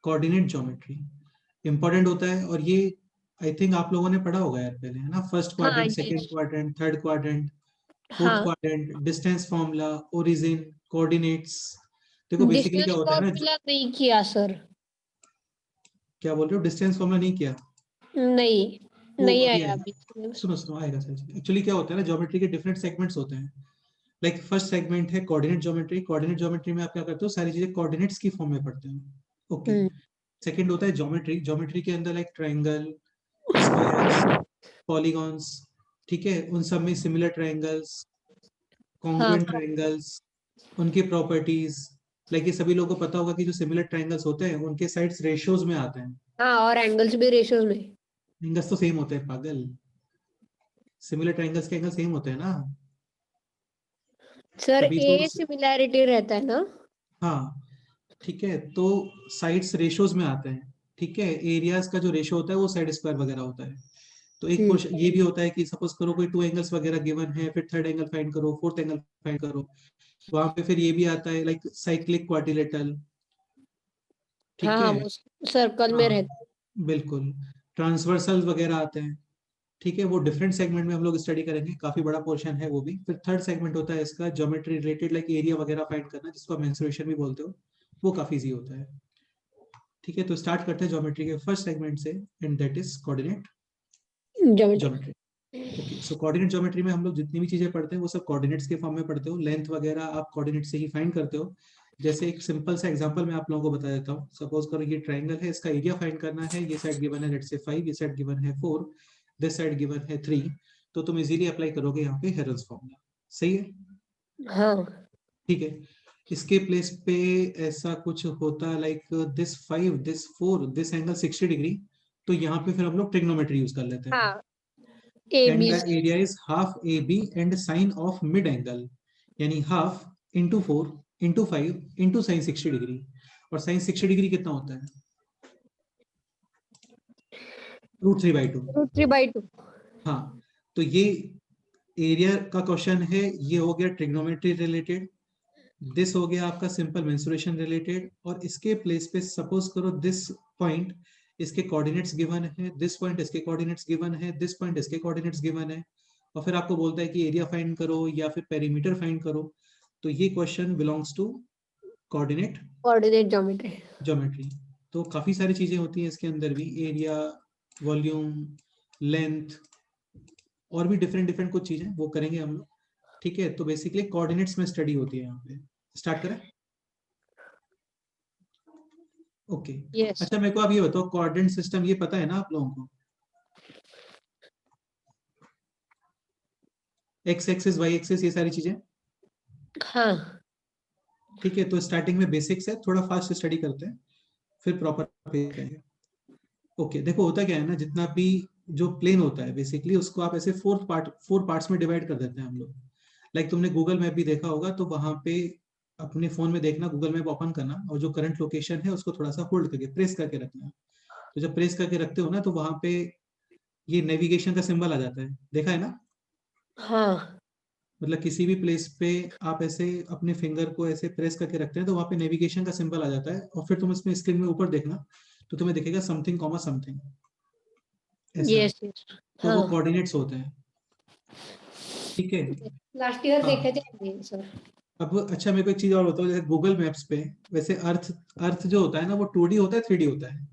Coordinate geometry important होता है, और ये आई थिंक आप लोगों ने पढ़ा होगा यार पहले, है ना? फर्स्ट हाँ क्वाड्रेंट, ये second quadrant, third quadrant, fourth हाँ quadrant, distance formula, origin, coordinates. देखो बेसिकली क्या डिस्टेंस होता है ना, फॉर्मूला नहीं किया सर। क्या बोल रहे हो? डिस्टेंस फॉर्मूला नहीं किया? नहीं वो नहीं अभी आया आएगा। अभी सिलेबस सुनो में। सुनो, आएगा सर। एक्चुअली क्या होता है ना, ज्योमेट्री के डिफरेंट सेगमेंट्स होते हैं। लाइक फर्स्ट सेगमेंट है कोऑर्डिनेट ज्योमेट्री। कोऑर्डिनेट ज्योमेट्री में आप क्या करते हो, सारी चीजें कोऑर्डिनेट्स की फॉर्म में पढ़ते हो। ओके। हम्म सेकंड होता है ज्योमेट्री। ज्योमेट्री के अंदर लाइक ट्रायंगल, स्क्वायर्स, पॉलीगॉन्स, ठीक है, उन सब में सिमिलर ट्रायंगल्स, हाँ कॉन्ग्रुएंट ट्रायंगल्स, उनकी प्रॉपर्टीज। लाइक ये सभी लोगों को पता होगा कि जो सिमिलर ट्रायंगल्स होते हैं उनके साइड्स रेशियोज में आते हैं। हाँ और एंगल्स भी रेशियोज में। एंगल्स तो सेम होते हैं पागल, सिमिलर ट्रायंगल्स के एंगल सेम होते हैं ना, सर तभी तो। ए सिमिलैरिटी रहता है ना। हाँ, ठीक है, तो साइड्स रेशियोज में आते हैं, ठीक है। एरियाज का जो रेशियो होता है वो साइड स्क्वायर वगैरह होता है। तो एक हम्म क्वेश्चन ये भी होता है कि सपोज करो कोई टू एंगल्स वगैरह गिवन है, फिर थर्ड एंगल फाइंड करो, फोर्थ एंगल फाइंड करो। वहां पे फिर ये भी आता है लाइक साइक्लिक क्वाड्रिलेटरल, हाँ ठीक हाँ है। वो सर्कल में हाँ रहता बिल्कुल, ट्रांसवर्सल वगैरह आते हैं, ठीक है। वो डिफरेंट सेगमेंट में हम लोग स्टडी करेंगे, काफी बड़ा पोर्शन है वो भी। फिर थर्ड सेगमेंट होता है इसका ज्योमेट्री रिलेटेड, लाइक एरिया वगैरह फाइंड करना, जिसको आप मेंसुरेशन भी बोलते हो। वो काफी इजी होता है, ठीक है। तो स्टार्ट करते हैं ज्योमेट्री के फर्स्ट सेगमेंट से, एंड दैट इज कोऑर्डिनेट है ज्योमेट्री। ज्योमेट्री। ओके, सो कोऑर्डिनेट ज्योमेट्री में हम लोग जितनी भी चीजें पढ़ते हैं वो सब कोऑर्डिनेट्स के फॉर्म में पढ़ते हो। लेंथ वगैरह आप कोऑर्डिनेट से ही फाइंड करते हो। जैसे एक सिंपल सा एग्जांपल मैं आप लोगों को बता देता हूँ। सपोज करो ये ट्रायंगल है, इसका एरिया फाइंड करना है। ये साइड गिवन है लेट्स से 5, ये साइड गिवन है 4, दिस साइड गिवन है 3। तो तुम इजीली अप्लाई करोगे यहाँ पे हेरल्स फॉर्मूला, सही है, हाँ ठीक है। इसके प्लेस पे ऐसा कुछ होता like this 5, this 4, this angle 60 degree. तो यहाँ पे फिर हम लोग ट्रिग्नोमेट्री यूज कर लेते हैं। हाँ A and B the C. Area is half A B and sine of mid angle, यानी half into 4 into 5 into sine 60 degree. और साइन 60 डिग्री कितना होता है? √3/2। √3/2। हाँ, तो ये एरिया का क्वेश्चन है, ये हो गया ट्रिग्नोमेट्री रिलेटेड। दिस हो गया आपका सिंपल मेंसुरेशन रिलेटेड। और इसके प्लेस पे सपोज करो दिस पॉइंट, इसके कोऑर्डिनेट्स गिवन है, दिस पॉइंट इसके कोऑर्डिनेट्स गिवन है, दिस पॉइंट इसके कोऑर्डिनेट्स गिवन है। और फिर आपको बोलता है कि एरिया फाइंड करो या फिर पेरीमीटर फाइंड करो। तो ये question belongs to coordinate coordinate geometry. Geometry. तो काफी सारी चीजें होती हैं इसके अंदर भी, एरिया, वॉल्यूम, लेंथ, और भी डिफरेंट डिफरेंट कुछ चीजें वो करेंगे हम लोग, ठीक है। तो बेसिकली कोऑर्डिनेट्स में स्टडी होती है यहाँ पे। स्टार्ट करें? ओके। यस। अच्छा, मेरे को आप ये बताओ, कोऑर्डिनेट सिस्टम ये पता है ना आप लोगों को? एक्स एक्सिस, वाई एक्सिस, ये सारी चीजें, हाँ ठीक है। तो स्टार्टिंग में बेसिक्स है, थोड़ा फास्ट स्टडी करते हैं, फिर प्रॉपर पे करेंगे। ओके, देखो होता क्या है ना, जितना भी जो प्लेन होता है बेसिकली उसको आप ऐसे फोर पार्ट्स में डिवाइड कर देते हैं हम लोग। लाइक तुमने गूगल मैप भी देखा होगा, तो वहां पे अपने फोन में देखना, गूगल मैप ओपन करना, और जो करंट लोकेशन है उसको थोड़ा सा होल्ड करके प्रेस करके रखना। तो जब प्रेस करके रखते हो ना, तो वहां पे ये नेविगेशन का सिंबल आ जाता है, देखा है ना? हाँ मतलब किसी भी प्लेस पे आप ऐसे अपने फिंगर को ऐसे प्रेस करके रखते हैं तो वहां पे नेविगेशन का सिंबल आ जाता है। और फिर तुम इसमें स्क्रीन में ऊपर देखना, तो तुम्हें दिखेगा समथिंग कॉमा समथिंग, ऐसा। Yes yes. तो हाँ वो कोऑर्डिनेट्स होते हैं, ठीक है। लास्ट ईयर देखे हाँ, थे सर। अब अच्छा मेरे को एक चीज और बताओ, जैसे गूगल मैप्स पे वैसे अर्थ अर्थ जो होता है ना, वो 2D होता है 3D होता है?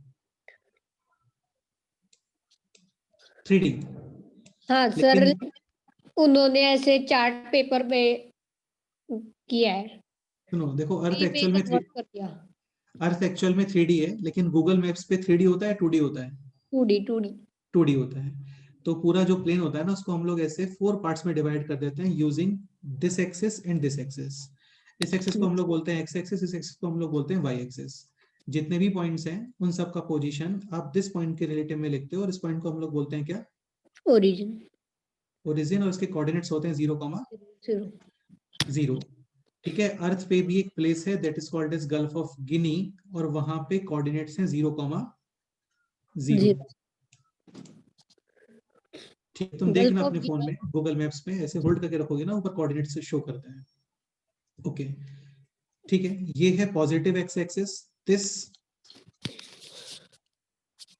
3D। हाँ सर लेकिन उन्होंने ऐसे चार्ट पेपर पे किया है। सुनो, देखो अर्थ डी पे एक्चुअल में कन्वर्ट कर दिया। अर्थ एक्चुअल में 3D है, लेकिन गूगल मैप्स पे 3D होता है 2D होता है? 2D 2D। 2D होता है। तो पूरा जो प्लेन होता है ना, उसको हम लोग ऐसे 4 पार्ट्स में डिवाइड कर देते हैं using this axis and this axis. इस एक्सिस को हम लोग बोलते हैं एक्स एक्सिस, इस एक्सिस को हम लोग बोलते हैं वाई एक्सिस। जितने भी पॉइंट्स हैं उन सब का पोजीशन आप दिस पॉइंट के रिलेटिव में लिखते हो, और इस पॉइंट को हम लोग बोलते हैं क्या? ओरिजिन। ओरिजिन। और इसके कोऑर्डिनेट्स होते हैं 0 0,0, ठीक है। अर्थ पे भी एक प्लेस है that is called as Gulf of Guinea, और वहां पे कोऑर्डिनेट्स हैं 0,0। 0। ठीक है, तुम गल्फ देखना ऑफ अपने फोन गिनी। में गूगल मैप्स पे ऐसे होल्ड करके रखोगे ना, ऊपर कोऑर्डिनेट्स शो करते हैं। ओके, ठीक है। ये है positive x axis, this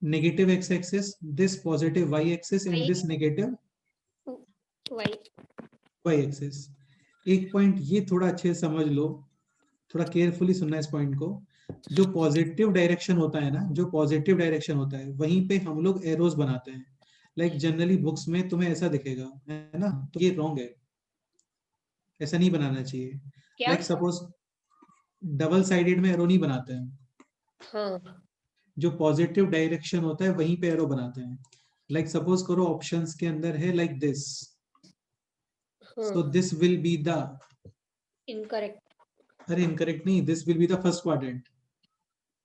negative x axis, this positive y axis and this negative y y axis. एक पॉइंट ये थोड़ा अच्छे से समझ लो, थोड़ा केयरफुली सुनना इस पॉइंट को. जो पॉजिटिव डायरेक्शन होता है ना, जो पॉजिटिव डायरेक्शन होता है वहीं पे हम लोग एरोज बनाते हैं. लाइक जनरली बुक्स में तुम्हें ऐसा दिखेगा, है ना, तो ये रॉन्ग है, ऐसा नहीं बनाना चाहिए. क्या? लाइक सपोज डबल साइडेड में एरो नहीं बनाते हैं. हाँ जो पॉजिटिव डायरेक्शन होता है वहीं पे एरो बनाते हैं. लाइक सपोज करो ऑप्शंस के अंदर है लाइक दिस, सो हाँ this will be the, incorrect. अरे इनकरेक्ट नहीं, this will be the first quadrant.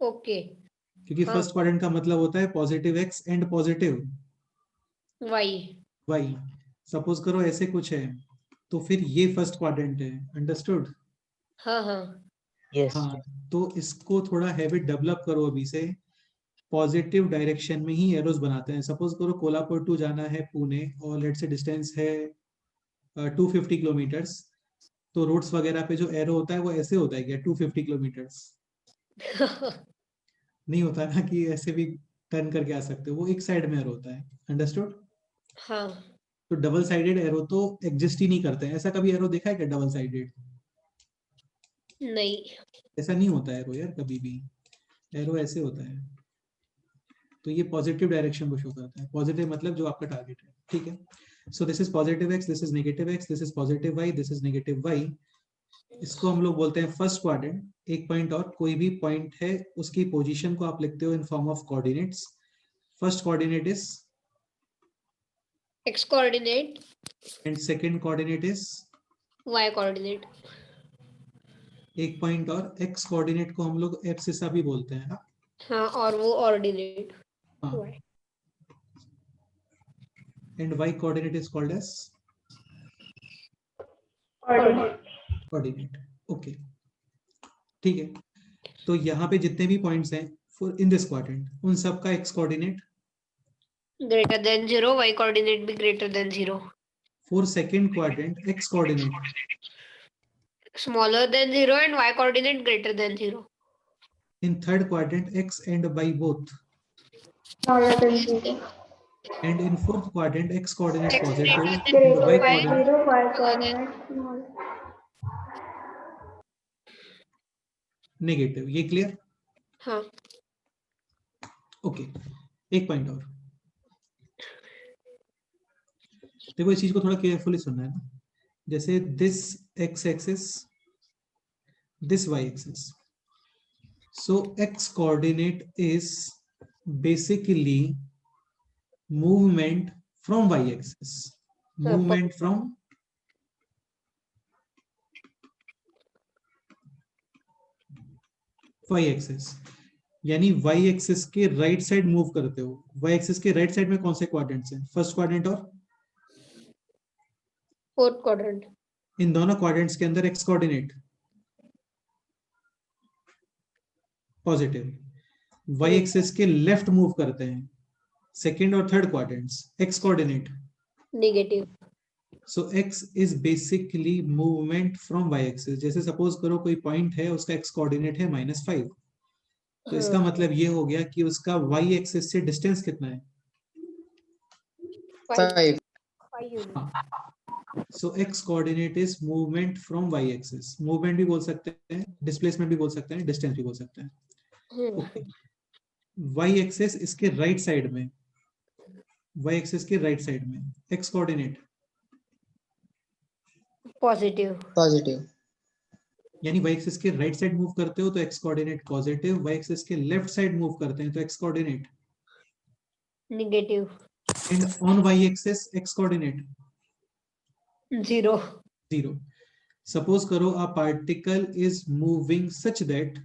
Okay. क्योंकि हाँ फर्स्ट क्वाड्रेंट का मतलब होता है positive x and positive y. Y. Suppose करो ऐसे कुछ है, तो फिर ये फर्स्ट क्वाड्रेंट है. अंडरस्टूड? हाँ हाँ Yes. हाँ. तो इसको थोड़ा हैबिट डेवलप करो अभी से. पॉजिटिव डायरेक्शन में ही एरोज बनाते हैं. सपोज करो कोल्हापुर टू जाना है पुणे और लेट से डिस्टेंस है 250 किलोमीटर्स. तो रोड्स वगैरह पे जो एरो होता है वो ऐसे होता है क्या 250 किलोमीटर्स? नहीं होता ना कि ऐसे भी टर्न करके आ सकते हो, वो एक साइड में एरो होता है. अंडरस्टूड? हाँ तो डबल साइडेड एरो तो एग्जिस्ट ही नहीं करते हैं. ऐसा कभी एरो देखा है क्या डबल साइडेड? नहीं. ऐसा नहीं होता है एरो यार, कभी भी एरो ऐसे होता है. तो ये पॉजिटिव डायरेक्शन को शो करता है. पॉजिटिव मतलब जो आपका टारगेट है. ठीक है. So this is positive x, this is negative x, this is positive y, this is negative y. इसको हम लोग बोलते हैं फर्स्ट क्वाड्रेंट. एक पॉइंट और कोई भी पॉइंट है उसकी पोजीशन को आप लिखते हो in form of coordinates. First coordinate is x coordinate, and second coordinate is. y coordinate. एक पॉइंट और एक्स कोऑर्डिनेट को हम लोग एब्सिसा भी बोलते हैं ना. हाँ और वो ऑर्डिनेट हाँ. y. And y coordinate is called as coordinate. Coordinate. Okay. ठीक है. तो यहाँ पे जितने भी पॉइंट्स हैं फॉर इन दिस क्वाड्रेंट उन सब का x coordinate greater than 0, y coordinate भी greater than 0. For second quadrant x coordinate smaller than 0 and y coordinate greater than 0. In third quadrant x and y both Smaller than 0. and in fourth quadrant x coordinate X positive greater and than y Greater than coordinate 0, y coordinate smaller. Negative. ये clear? हाँ okay. एक point और देखो, इस चीज को थोड़ा carefully सुनना है ना. जैसे this x axis, this y axis. So x coordinate is basically movement from y axis. Movement from y axis. यानी y एक्सिस के राइट साइड मूव करते हो. y एक्सिस के राइट साइड में कौन से क्वाड्रेंट्स हैं? फर्स्ट क्वाड्रेंट और फोर्थ क्वाड्रेंट. इन दोनों क्वाड्रेंट्स के अंदर x coordinate positive. y axis के लेफ्ट मूव करते हैं सेकंड और third quadrants, x coordinate. Negative. So x is basically movement from y axis. जैसे सपोज करो कोई पॉइंट है, उसका x कोऑर्डिनेट है -5. तो इसका मतलब ये हो गया कि उसका y एक्सिस से डिस्टेंस कितना है? 5. 5. सो x coordinate is movement from y axis. Movement भी बोल सकते हैं, डिस्प्लेसमेंट भी बोल सकते हैं, डिस्टेंस भी बोल सकते हैं. ओके. y एक्सिस इसके राइट साइड में, y एक्सिस के राइट साइड में x कोऑर्डिनेट पॉजिटिव. Positive. यानी y एक्सिस के राइट साइड मूव करते हो तो x coordinate positive. y axis के लेफ्ट साइड मूव करते हैं तो x coordinate. Negative. And on y axis x coordinate 0. 0. Suppose करो a particle is moving such that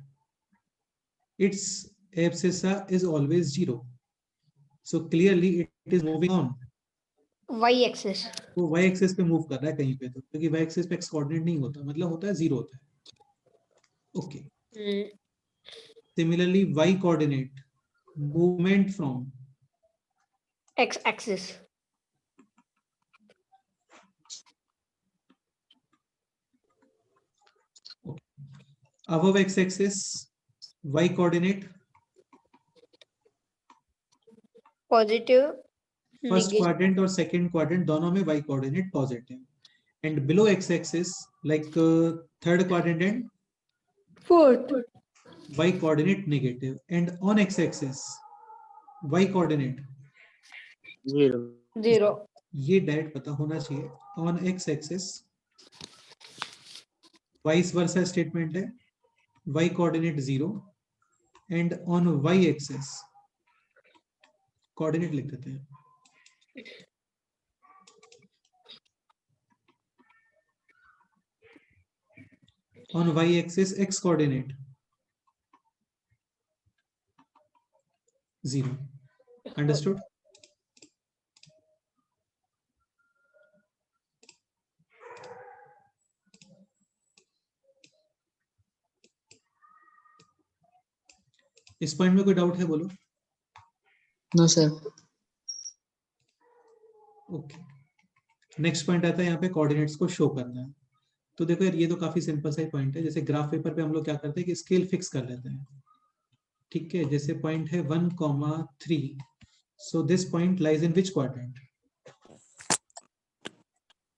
its abscissa is always 0. So clearly it is moving on. y axis. वो y axis पे move कर रहा है कहीं पे, तो क्योंकि y एक्सिस पे x कोऑर्डिनेट नहीं होता, मतलब होता है 0 होता है. Okay. Similarly y coordinate movement from x axis. above x axis, y coordinate positive first quadrant और सेकंड क्वाड्रेंट दोनों में y coordinate positive, and below x axis like third quadrant and fourth y coordinate negative, and on x axis y coordinate 0. 0 ये direct पता होना चाहिए। On x axis vice versa statement है, y coordinate 0, and on y axis coordinate लिख देते हैं, on y axis x coordinate 0। Understood? इस point में कोई डाउट है? बोलो। No sir. Okay, next point आता है यहाँ पे कोऑर्डिनेट्स को शो करना है। तो देखो यार, ये तो काफी सिंपल सा ही पॉइंट है। जैसे ग्राफ पेपर पे हम लोग क्या करते हैं कि स्केल फिक्स कर लेते हैं, ठीक है। जैसे पॉइंट है 1,3, so this point lies in which quadrant?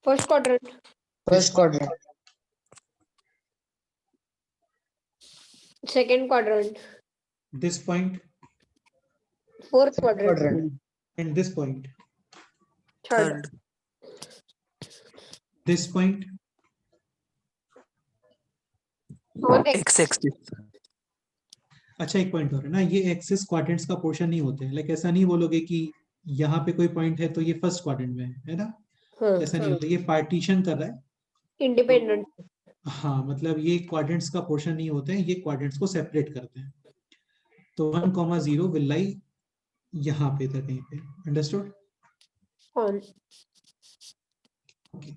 First quadrant first quadrant. Second quadrant this point fourth quadrant quadrant. And this point, third this point और X axis. अच्छा, एक पॉइंट और है ना, ये एक्सिस क्वाड्रेंट्स का पोर्शन नहीं होते हैं। लाइक ऐसा नहीं बोलोगे कि यहाँ पे कोई पॉइंट है तो ये फर्स्ट क्वाड्रेंट में है ना, ऐसा नहीं होता। ये पार्टीशन कर रहा है। इंडिपेंडेंट हाँ, मतलब ये क्वाड्रेंट्स का पोर्शन नहीं होते हैं, ये क्वाड्रेंट्स को सेपरेट करते हैं। तो 1,0 विल लाई यहाँ पे था कहीं पे। अंडरस्टूड? On okay.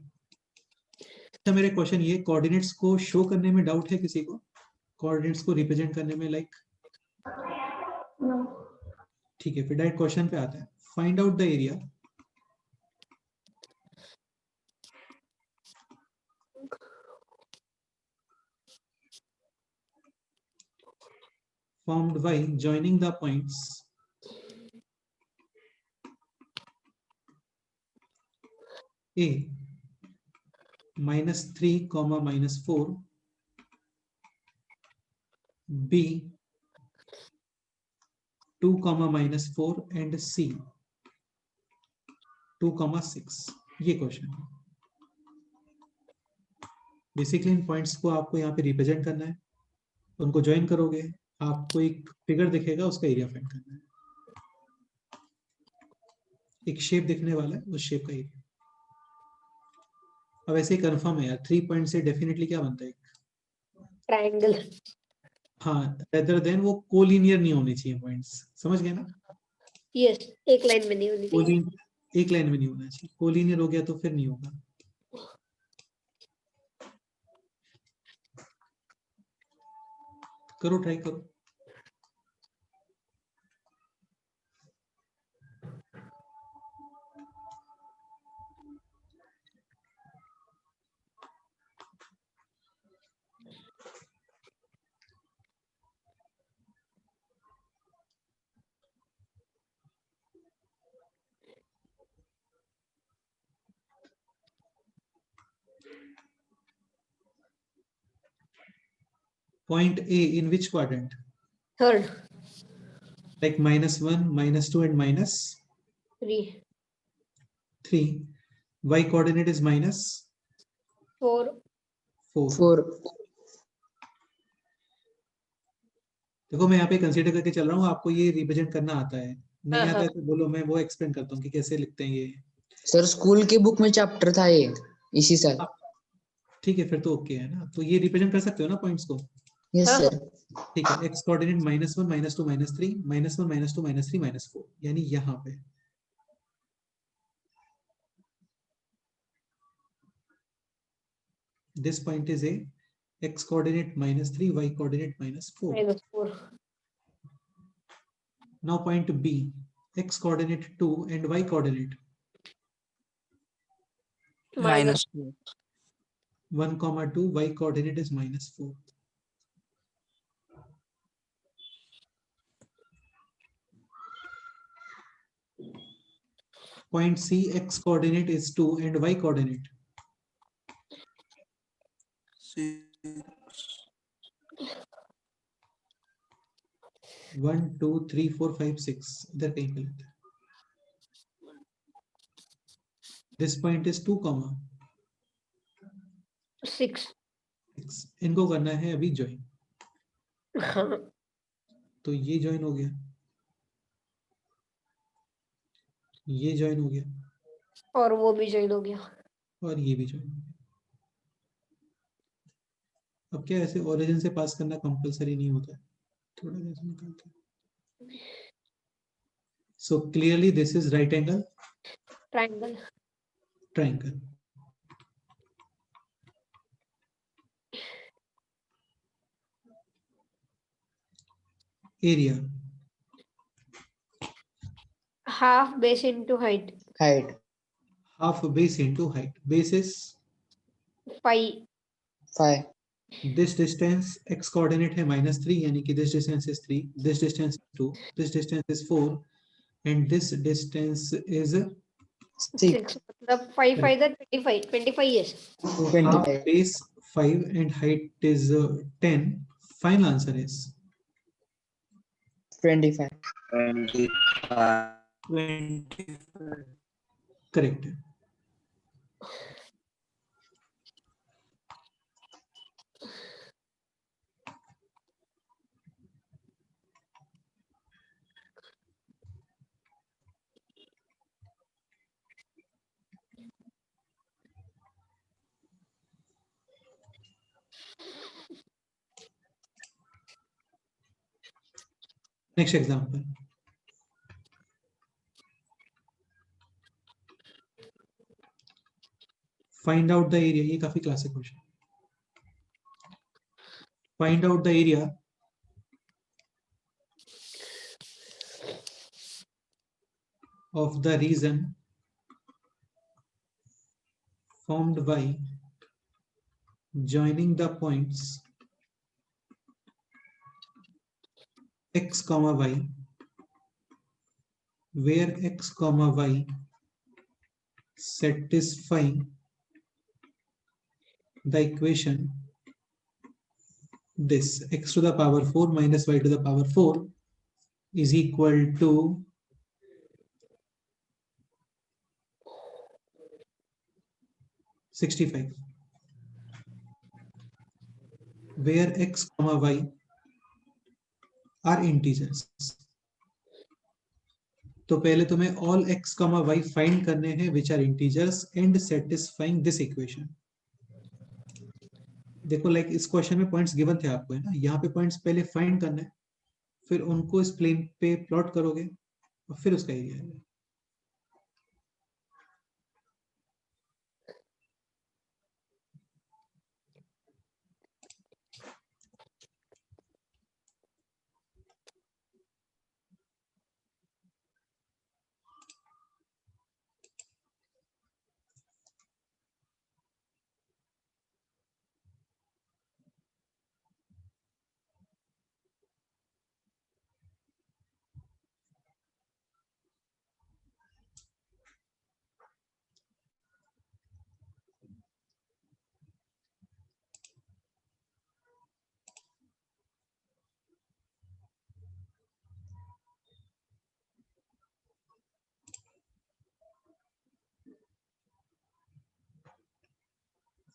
अच्छा, मेरे क्वेश्चन ये, कोऑर्डिनेट्स को शो करने में डाउट है किसी को? कोऑर्डिनेट्स को रिप्रेजेंट करने में लाइक? No. ठीक है, फिर डायरेक्ट क्वेश्चन पे आता है। Find out the area formed by joining the points A -3, -4, B 2, -4 and C 2, 6। ये क्वेश्चन है। बेसिकली इन पॉइंट्स को आपको यहाँ पे रिप्रेजेंट करना है, उनको ज्वाइन करोगे, आपको एक फिगर दिखेगा, उसका एरिया फाइंड करना है। एक शेप दिखने वाला है, उस शेप का एरिया। अब ऐसे ही कंफर्म है यार, 3 पॉइंट से डेफिनेटली क्या बनता है? ट्रायंगल हाँ, रेदर देन वो कोलिनियर नहीं होने चाहिए पॉइंट्स। समझ गए ना? यस एक लाइन में नहीं होनी चाहिए। एक लाइन में नहीं होना चाहिए। कोलिनियर हो गया तो फिर नहीं होगा। करो, ट्राई करो। Point A in which quadrant? Third Like -1, -2 and three -3. Y coordinate is four -4. 4। देखो, मैं यहाँ पे कंसीडर करके चल रहा हूँ, आपको ये रिप्रेजेंट करना आता है। नहीं हाँ, आता है तो बोलो, मैं वो एक्सप्लेन करता हूँ कि कैसे लिखते हैं ये। सर स्कूल की बुक में चैप्टर था ये इसी साल। ठीक है, फिर तो ओके है ना। तो ये रिप्रेजेंट कर सकते हो ना पॉइंट्स को? यस हाँ। सर। ठीक है, x कोऑर्डिनेट -1, -2, -3, -1, -2, -3, -4, यानी यहाँ पे। This point is A, x coordinate -3, y coordinate -4. -4 Now point B, x coordinate 2 and y coordinate -2. 1, 2, y coordinate is -4. Point C, x coordinate is 2 and y coordinate. 6. 1 2 3 4 5 6 इधर कहीं पे लेते हैं. This point is 2, 6. 6. इनको करना है अभी ज्वाइन. हाँ, तो ये ज्वाइन हो गया, ये ज्वाइन हो गया और वो भी ज्वाइन हो गया. और ये भी ज्वाइन हो गया. अब क्या ऐसे ओरिजिन से पास करना कंपलसरी नहीं होता है, थोड़ा जैसे निकालते हैं. So clearly this is right angle triangle. triangle. Area, half base into height. height half base into height. Base is 5. 5, this distance, x coordinate है -3, यानी कि this distance is 3, this distance is 2, this distance is 4 and this distance is 6, 6. मतलब 5 5 25. 25 yes. so half 25, base 5 and height is 10. Final answer is 25. 25. 25. correct. Next example. Find out the area. ये काफी classic question. Find out the area of the region formed by joining the points x comma y, where x comma y satisfying the equation this x to the power 4 minus y to the power 4 is equal to 65, where x comma y are integers. तो पहले तुम्हें all x comma y find करने हैं which are integers and satisfying this equation. देखो like इस question में points given थे आपको, है ना. यहाँ पे पॉइंट्स पहले फाइंड करना है, फिर उनको इस प्लेन पे प्लॉट करोगे और फिर उसका एरिया आएगा.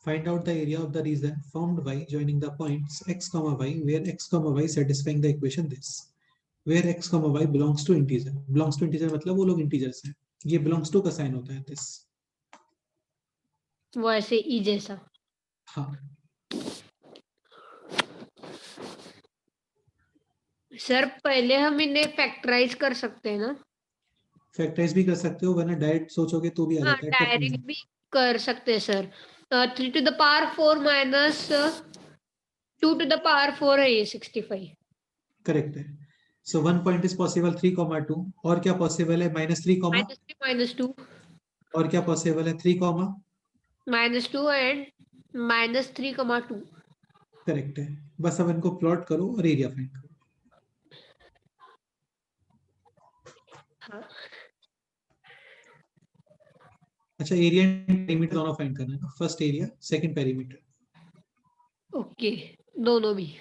Find out the area of the region formed by joining the points x comma y, where x comma y satisfying the equation this, where x comma y belongs to integer. Belongs to integer मतलब वो लोग integers हैं. ये belongs to का sign होता है this. वो ऐसे ई जैसा. हाँ, सर पहले हम इन्हें फैक्टराइज कर सकते हैं ना. फैक्टराइज भी कर सकते हो, वरना डायरेक्ट सोचोगे तो भी आ हाँ, जाता है. डायरेक्ट भी कर सकते हैं sir. 3 to the power 4 minus 2 to the power 4 है ये 65. करेक्ट है. So one point is possible 3,2. और क्या पॉसिबल है? -3, -3 -2 और क्या पॉसिबल है? 3, -2 एंड -3, 2. करेक्ट है. बस अब इनको प्लॉट करो और एरिया फाइंड करो. हाँ. अच्छा, एरिया एंड पेरीमीटर दोनों फाइंड करना है ना, first area second perimeter. Okay, दोनों भी।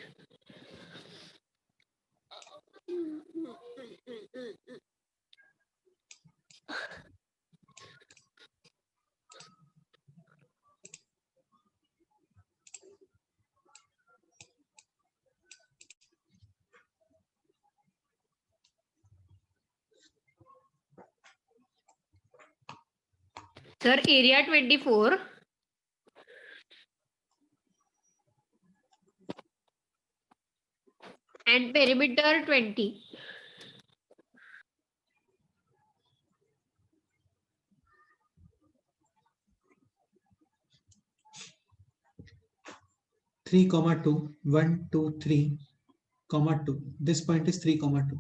Sir area 24 and perimeter 20. Three comma two, 1 2 3 comma 2, this point is 3 comma 2,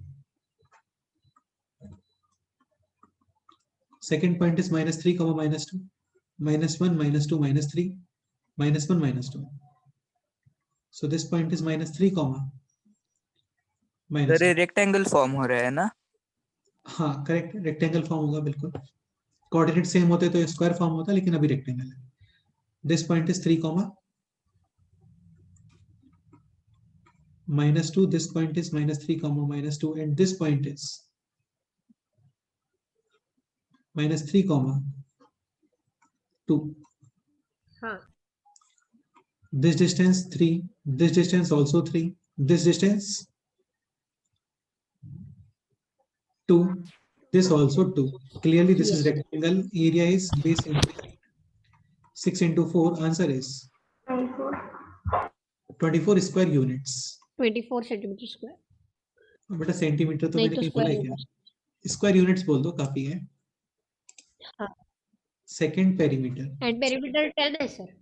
second point is -3 comma -2, -1 -2 -3 -1 -2, so this point is -3 comma sir ये -2। Rectangle form हो रहा है ना? हाँ करेक्ट, रेक्टेंगल फॉर्म होगा बिल्कुल। कोऑर्डिनेट सेम होते तो स्क्वायर फॉर्म होता, लेकिन अभी रेक्टेंगल है। This point is 3 comma -2, this point is -3 comma -2, and this point is -3 comma 2. हाँ, This distance 3, this distance also 3, this distance 2, this also 2. Clearly this is rectangle. Area is base into 6 into 4. Answer is 24 square units. 24 centimetre square. बेटा centimetre तो नहीं मैंने तो कहीं बोला है square क्या? स्क्वायर यूनिट्स बोल दो, काफी है। हाँ। सेकंड पेरीमीटर, एंड पेरीमीटर 10 है सर।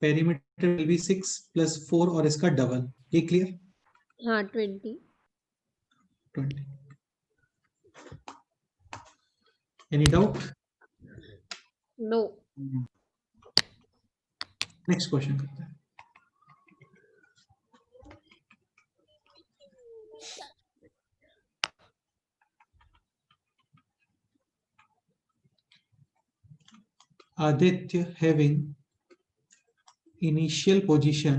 पेरीमीटर विल बी 6 + 4 और इसका डबल, ये क्लियर? हाँ 20। 20। Any doubt? No. Next question करते हैं। Aditya having initial position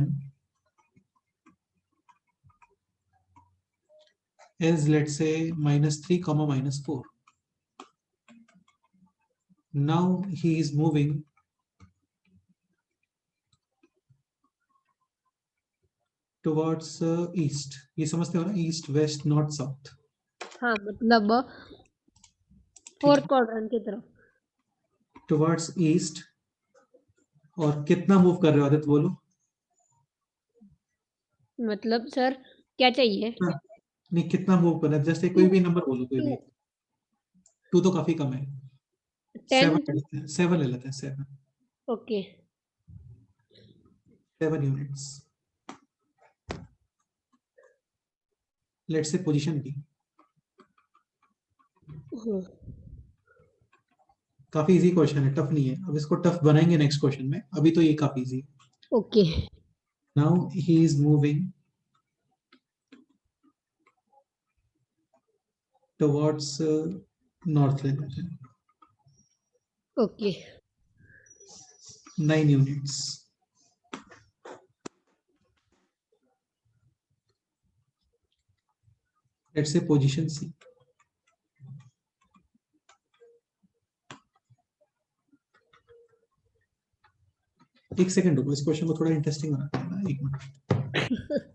is, let's say, -3 comma -4. Now he is moving towards east. ये समझते हो ना, ईस्ट वेस्ट नॉर्थ साउथ। हाँ मतलब फोर्थ क्वाड्रेंट की तरफ। टुवर्ड्स ईस्ट, और कितना मूव कर रहे हो आदित्य, बोलो? मतलब सर क्या चाहिए? नहीं, कितना मूव कर रहा है, जैसे कोई भी नंबर बोलो, कोई भी। 2 तो काफी कम है। 10। 7 ले लेते हैं, 7। Okay 7 units. Let's say position B. काफी इजी क्वेश्चन है, टफ नहीं है। अब इसको टफ बनाएंगे नेक्स्ट क्वेश्चन में, अभी तो ये काफी इजी है। Okay now he is moving towards north ले लेते हैं। Okay 9 units. Let's say position C. एक सेकंड रुको, इस क्वेश्चन को थोड़ा इंटरेस्टिंग बनाते हैं ना, एक मिनट।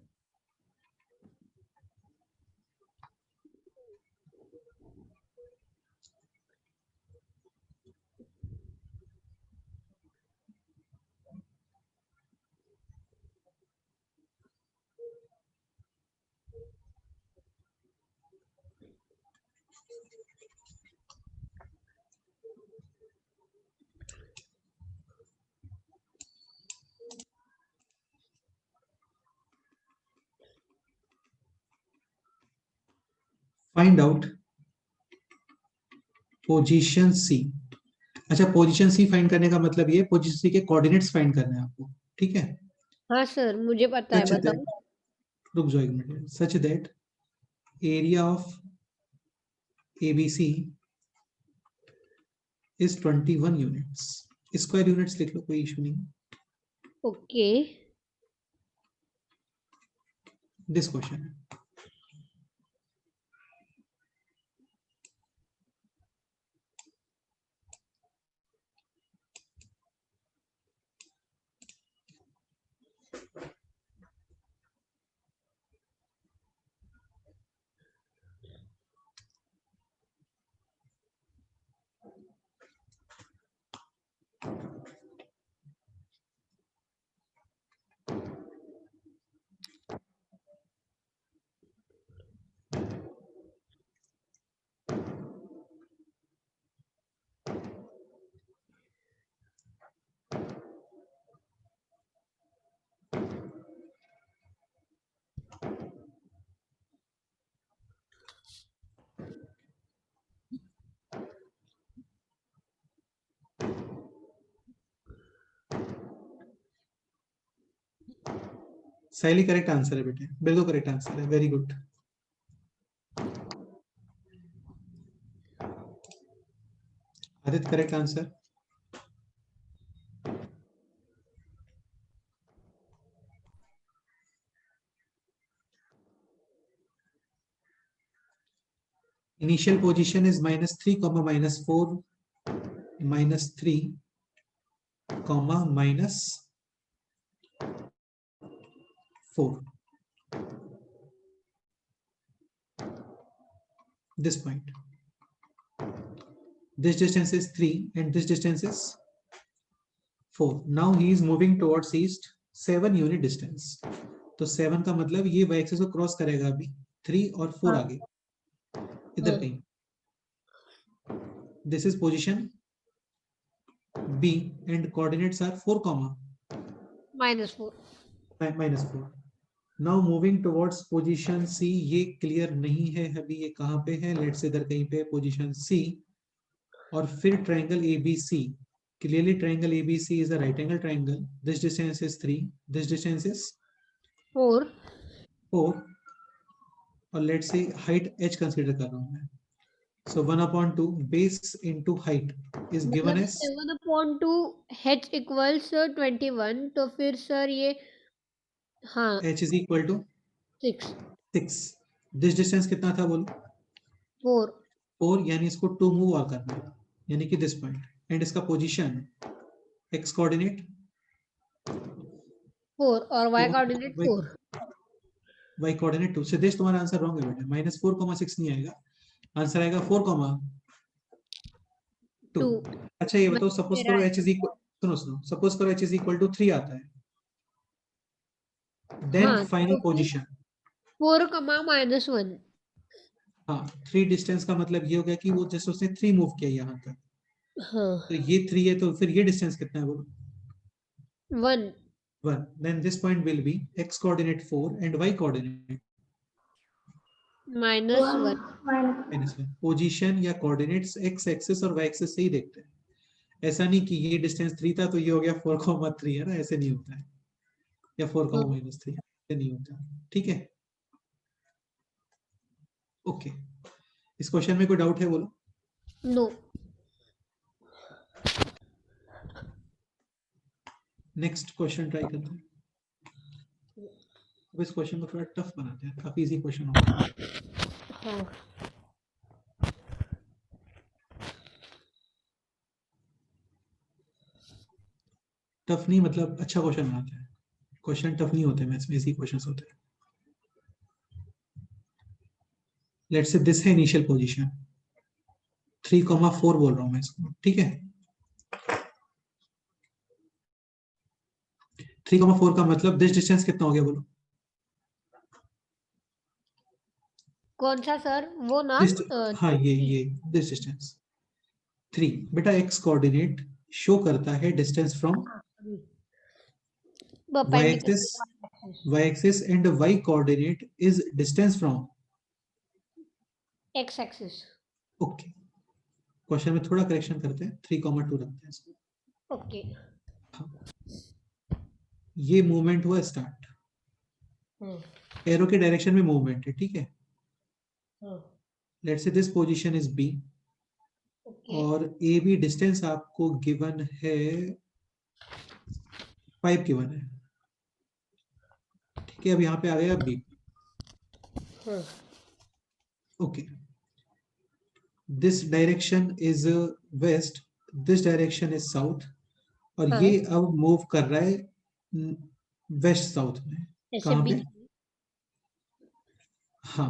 फाइंड आउट पोजीशन सी। अच्छा, पोजीशन सी फाइंड करने का मतलब ये, पोजीशन सी के कोऑर्डिनेट्स फाइंड करने हैं आपको, ठीक है? हाँ सर मुझे पता है, Such बताओ। that, रुक जाओ एक minute. Such that area of ABC is 21 units. Square units लिख लो, कोई इशू नहीं. Okay. दिस क्वेश्चन है. साइली करेक्ट आंसर है बेटे, बिल्कुल करेक्ट आंसर है, very good. Aditya correct answer. Initial position is -3, -4, -3, -4. This point. This distance is 3 and this distance is 4. Now he is moving towards east 7 unit distance. तो 7 का मतलब ये y axis को क्रॉस करेगा अभी 3 और 4 आगे इधर कहीं. This is position B and coordinates are 4, -4. -4. Now moving towards position C. ये क्लियर नहीं है अभी ये कहाँ पे है. लेट्स इधर कहीं पे पोजीशन C और फिर triangle ABC. Clearly triangle ABC is a right angle triangle. This distance is 3. This distance is 4. 4. और let's say height h consider कर रहा हूँ मैं. So 1/2 base into height is given मतलब as 7/2 h equals 21. तो फिर सर ये हाँ h is equal to 6. 6. This distance कितना था बोलो? 4. 4, यानी इसको 2 मूव और करना है, यानी कि दिस पॉइंट. एंड इसका पोजीशन x कोऑर्डिनेट 4 और y coordinate 4. y coordinate 2. Siddhesh तुम्हारा आंसर रॉन्ग है बेटा. -4,6 नहीं आएगा, आंसर आएगा 4,2. अच्छा ये बताओ, सपोज करो h इज इक्वल, सुनो सपोज करो h इज इक्वल टू 3 आता है, देन फाइनल पोजीशन 4, -1. हाँ 3 डिस्टेंस का मतलब ये हो गया कि वो जैसे उसने 3 मूव किया यहाँ तक. हाँ तो ये 3 है तो फिर ये डिस्टेंस कितना है बोलो? 1. 1. Then this point will be x coordinate 4 and y coordinate -1. -1. Position या कोऑर्डिनेट्स x एक्सिस और y एक्सिस से ही देखते हैं. ऐसा नहीं कि ये डिस्टेंस 3 था तो ये हो गया 4,3 है ना, ऐसे नहीं होता है. या 4,-3 ऐसे नहीं होता. ठीक है, ओके. इस क्वेश्चन में कोई डाउट है बोलो? नो. नेक्स्ट क्वेश्चन ट्राई करते हैं. अब इस क्वेश्चन को थोड़ा टफ बनाते हैं, काफी इजी क्वेश्चन होगा. हाँ टफ नहीं मतलब अच्छा क्वेश्चन बनाते हैं. क्वेश्चन टफ नहीं होते, मैथ्स में इजी क्वेश्चंस होते हैं. लेट्स से दिस है इनिशियल पोजीशन 3,4 बोल रहा हूं मैं इसको. ठीक है, 3,4 का मतलब दिस डिस्टेंस कितना हो गया बोलो? कौन सा सर? वो ना हाँ ये दिस डिस्टेंस 3. बेटा x कोऑर्डिनेट शो करता है distance from y axis and y coordinate is distance from x axis. Okay. Question में थोड़ा करेक्शन करते हैं, 3,2 रखते हैं इसको. ओके. ये मूवमेंट हुआ स्टार्ट, एरो के डायरेक्शन में मूवमेंट है. ठीक है, लेट्स से दिस पोजीशन इज B और ए बी डिस्टेंस आपको गिवन है 5 गिवन है, ठीक है। अब यहाँ पे आ गया बी। हाँ, okay, this direction is west, this direction is south, और हाँ। ये अब मूव कर रहा है वेस्ट साउथ में। ऐसे कहाँ पे? बीच में। हाँ,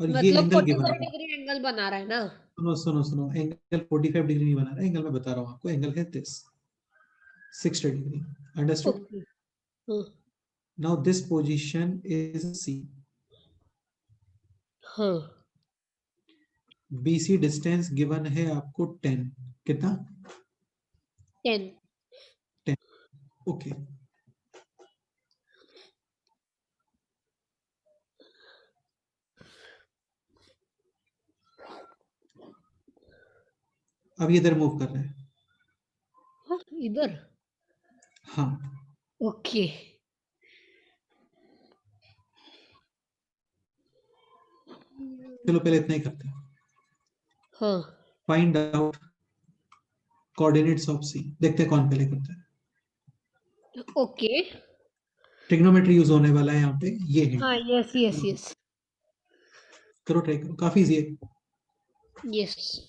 और ये मतलब एंगल गिवन 45 है। डिग्री एंगल बना रहा है ना। सुनो सुनो सुनो, एंगल 45 डिग्री नहीं बना रहा है, एंगल मैं बता रहा हूँ आपको, एंगल है दिस 60 डिग्री। अंडरस्टूड? ओके। हाँ, now this position is C. हाँ। BC डिस्टेंस गिवन है आपको 10। कितना? 10। 10। ओके, अब ये इधर मूव कर रहा है। हाँ, इधर। हाँ, ओके। चलो पहले इतना ही करते हैं। हाँ, फाइंड आउट कोऑर्डिनेट्स ऑफ सी। देखते हैं कौन पहले करता है। ओके। ट्रिग्नोमेट्री यूज होने वाला है यहाँ पे, ये है। हाँ, यस यस यस करो, ट्राई करो, काफी इजी है। Yes.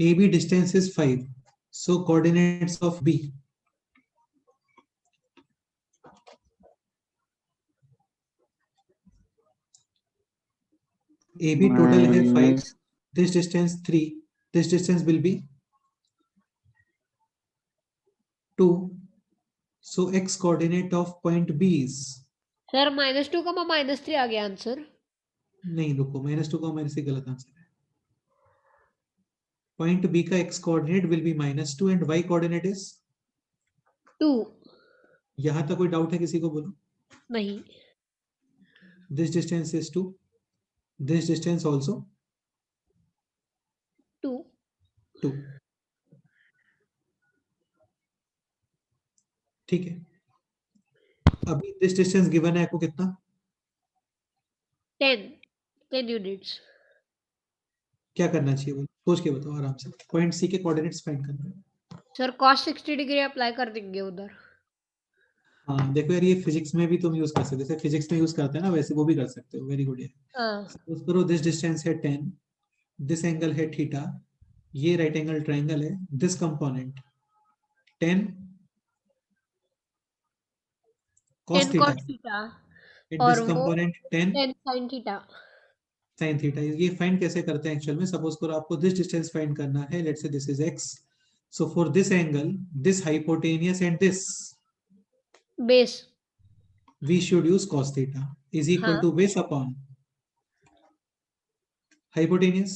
AB distance is 5. So coordinates of B. AB total है 5. minus This distance 3. This distance will be 2. So x coordinate of point B is, sir -2 का -3 आ गया आंसर। नहीं रुको, -2 का -3 गलत आंसर है। पॉइंट B का x coordinate will be -2 and y coordinate is 2। यहाँ तक कोई डाउट है किसी को? बोलो। नहीं। This distance is 2. This distance also 2। 2. ठीक है, अभी this distance given है आपको कितना? 10 यूनिट्स। क्या करना चाहिए बोलो, सोच के बताओ आराम से। पॉइंट सी के कोऑर्डिनेट्स फाइंड करना है। सर cos 60 डिग्री अप्लाई कर देंगे उधर। हाँ देखो यार, ये फिजिक्स में भी तुम यूज कर सकते हो, जैसे फिजिक्स में यूज करते हैं ना वैसे वो भी कर सकते हो। Very good. है हाँ, सपोज करो दिस डिस्टेंस है 10, दिस एंगल है थीटा, ये राइट एंगल ट्रायंगल है, this component 10 cos 10 theta cos theta and और दिस वो component 10 10 sin theta. sin theta. ये फाइंड कैसे करते हैं एक्चुअल में? सपोज करो आपको दिस डिस्टेंस फाइंड करना है, लेट्स से this is x, so for this angle, this hypotenuse and this, base. we should use cos theta is equal हाँ, to base upon hypotenuse.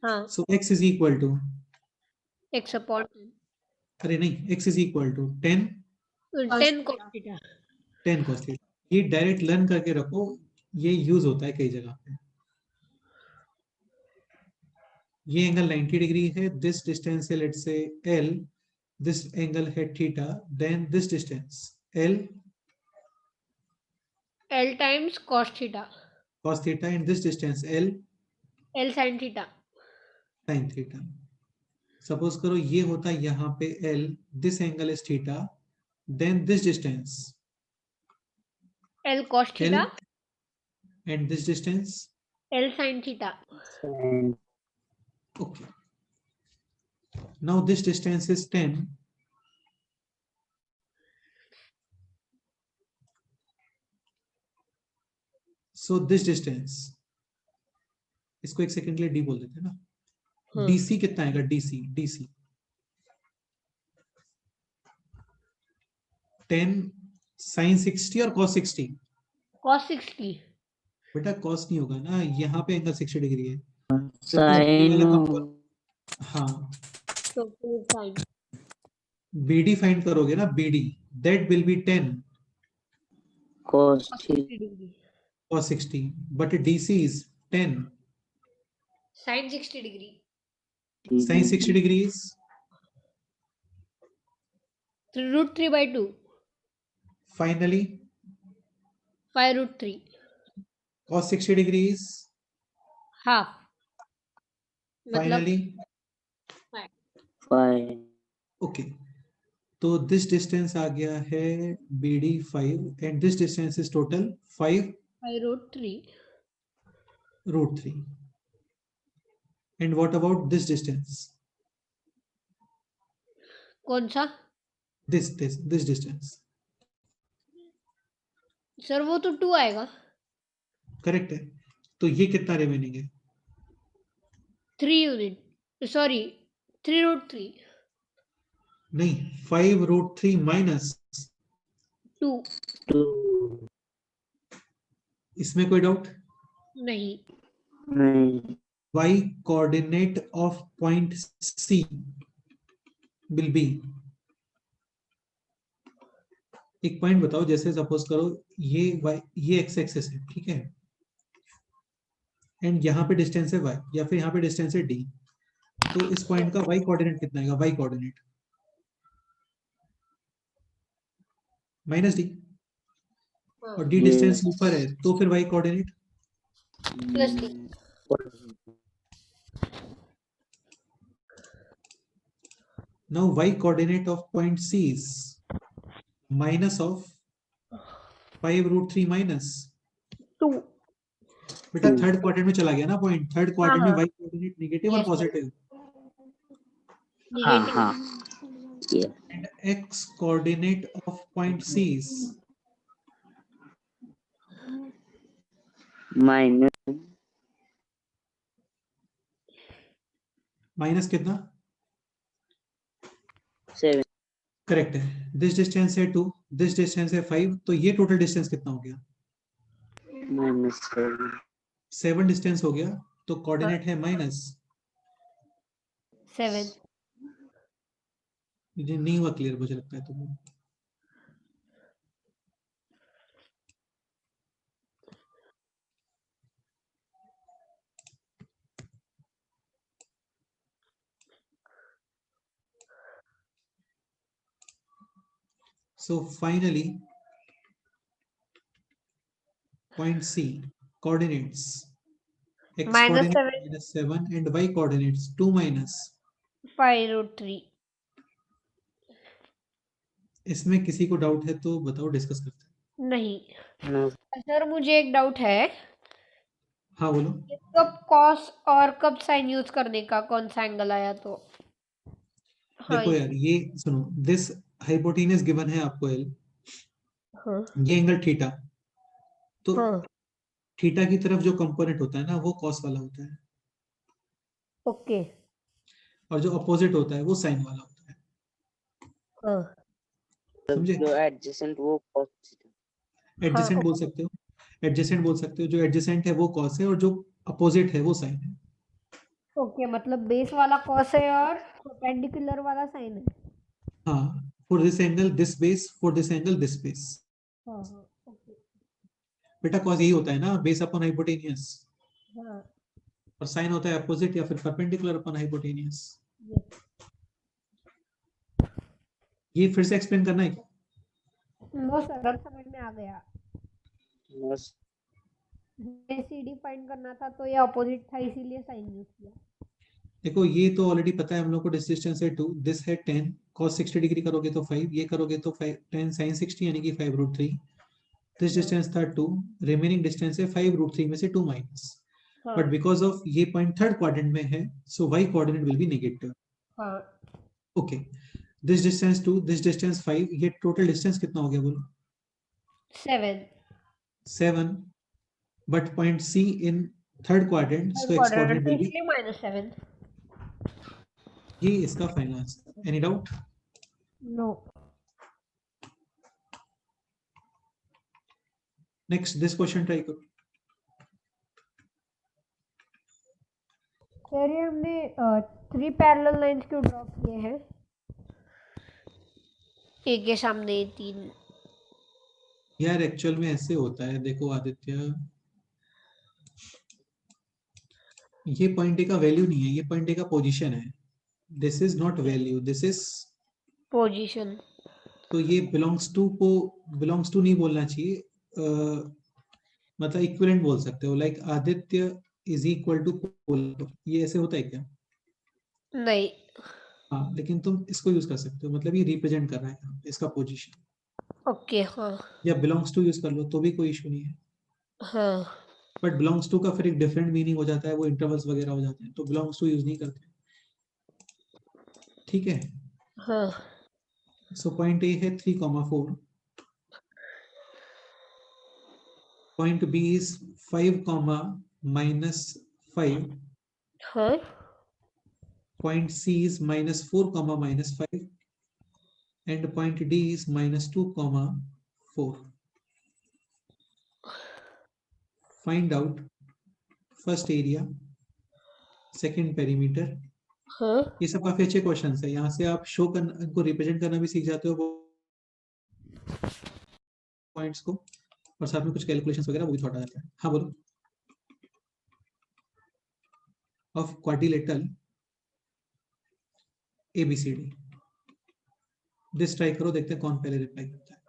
हाँ। So x is equal to, x upon अरे नहीं, x is equal to 10 10 cos theta. 10 cos theta। ये direct learn करके रखो, ये use होता है कई जगह पे। ये एंगल 90 डिग्री है, दिस डिस्टेंस है let's say l, this angle है theta, then this distance l L times cos theta. cos theta and this distance l L sin theta. sin theta। Suppose करो ये होता है यहाँ पे l, this angle is theta, then this distance L cos l theta and this distance L sin theta. Sin. Okay. Now this distance is 10. So this distance, इसको एक second के लिए डी बोल देते हैं ना. हाँ. डीसी कितना आएगा? डीसी 10 sin 60 और cos 60. Cos 60. बेटा cos नहीं होगा ना, यहाँ पे एंगल 60 डिग्री है. Sin. हाँ, So full sin. BD find करोगे ना, BD that will be 10 Cos Cos theta. 60 degree. cos 60, but DC is 10 Sin 60 degree. sin 60 degrees. 3√3 by 2. Finally 5√3. cos 60 degrees. Half. मतलब Finally, 5. okay. तो this distance आ गया है BD 5 and this distance is total 5√3. √3. And what about this distance? कौन सा? This distance. Sir वो तो 2 आएगा. Correct है. तो ये कितना रिमेनिंग है? 3 unit. Sorry, 3√3. नहीं, 5√3 minus 2. 2. इसमें कोई डाउट? नहीं. नहीं. Y coordinate of point C will be, एक पॉइंट बताओ, जैसे सपोज करो ये x एक्सिस है, ठीक है, एंड यहाँ पे डिस्टेंस है y या फिर यहाँ पे डिस्टेंस है d. तो इस पॉइंट का y कोऑर्डिनेट कितना आएगा? y कोऑर्डिनेट माइनस d, और d डिस्टेंस ऊपर है, तो फिर y coordinate Plus D. now y coordinate of point C is minus of 5√3 minus 2. बेटा थर्ड क्वाड्रेंट में चला गया ना पॉइंट. थर्ड क्वाड्रेंट में हाँ. y कोऑर्डिनेट नेगेटिव और Yes, पॉजिटिव, हाँ Negative. हाँ. Yeah. and x coordinate of point C is Minus. Minus कितना? 7. करेक्ट है. दिस डिस्टेंस है 2, दिस डिस्टेंस है 5, तो ये टोटल डिस्टेंस कितना हो गया? Minus 7. 7 डिस्टेंस हो गया, तो कोऑर्डिनेट है माइनस. 7. ये नहीं हुआ क्लियर मुझे लगता है तुम्हें. So finally, point C coordinates x Minus coordinate 7. -7 and y coordinates 2 minus. 5√3. इसमें किसी को डाउट है तो बताओ, डिस्कस करते हैं. नहीं. No. सर मुझे एक डाउट है. हाँ बोलो. कब कॉस और कब साइन यूज करने का, कौन सा एंगल आया तो? हाँ. देखो यार, ये सुनो, दिस हाइपोटेनस गिवन है आपको L, हाँ. ये एंगल थीटा, तो हाँ. थीटा की तरफ जो कंपोनेंट होता है ना वो कॉस वाला होता है, ओके. और जो अपोजिट होता है वो साइन वाला होता है. हाँ. समझे? जो एडजेसेंट वो cos theta. एडजेसेंट बोल ओके. सकते हो, एडजेसेंट बोल सकते हो. जो एडजेसेंट है वो कॉस है और जो अपोजिट है वो साइन है. ओके, मतलब बेस वाला कॉस है और परपेंडिकुलर वाला साइन है. हाँ, for this angle this base, for this angle this base. हाँ. हाँ. ओके. बेटा कॉस यही होता है ना, बेस अपॉन हाइपोटेनियस, हाँ. और साइन होता है अपोजिट या फिर परपेंडिकुलर अपॉन हाइपोटेनियस. Yes. ये फिर से एक्सप्लेन करना है क्या? नो सर, अब समझ में आ गया. No. CD फाइंड करना था तो ये अपोजिट था, इसीलिए साइन यूज किया. देखो ये तो ऑलरेडी पता है हम लोग को, डिस्टेंस है 2, दिस है 10, cos 60 डिग्री करोगे तो 5, ये करोगे तो 10 sin 60 यानी कि 5√3. दिस डिस्टेंस था 2, रिमेनिंग डिस्टेंस है 5√3 में से 2 माइनस. हाँ बट बिकॉज ऑफ ये पॉइंट थर्ड क्वाड्रेंट में है, so y coordinate will be negative. हाँ okay, this distance to this distance 5, ये टोटल डिस्टेंस कितना हो गया बोलो? 7 7. But point C in third quadrant, so x quadrant coordinate तो विल बी, इसलिए -7. ये इसका final answer. Any doubt? No. Next this question try करो. सर ये हमने 3 पैरेलल लाइंस क्यों ड्रॉ किए हैं? एक के सामने 3. यार एक्चुअल में ऐसे होता है, देखो आदित्य, ये पॉइंट ए का वैल्यू नहीं है, ये पॉइंट ए का पोजीशन है. This is not value, this is, position. तो ये बिलोंग्स टू को बिलोंग्स टू नहीं बोलना चाहिए, मतलब इक्विवेलेंट बोल सकते हो, like Aditya is equal to polar. ये ऐसे होता है क्या? नहीं. हाँ, लेकिन तुम इसको यूज कर सकते हो, मतलब ये रिप्रेजेंट कर रहा है यहाँ पे इसका पोजीशन. ओके. हाँ या बिलोंग्स टू यूज कर लो तो भी कोई इशू नहीं है. हाँ. बट बिलोंग्स टू का फिर एक डिफरेंट मीनिंग हो जाता है, वो इंटरवल्स वगैरह हो जाते हैं, तो बिलोंग्स टू यूज नहीं करते. ठीक है. हाँ. सो पॉइंट ए है 3,4. Point B is 5, -5. हाँ. Point C is -4, -5, and point D is -2, 4. Find out first area, second perimeter. हाँ. ये सब काफी अच्छे क्वेश्चंस है. यहाँ से आप शो करना, इनको रिप्रेजेंट करना भी सीख जाते हो पॉइंट्स को, और साथ में कुछ कैलकुलेशंस वगैरह वो भी थोड़ा जाता है. हाँ बोलो. Of quadrilateral ABCD. This try करो, देखते हैं कौन पहले रिप्लाई करता है.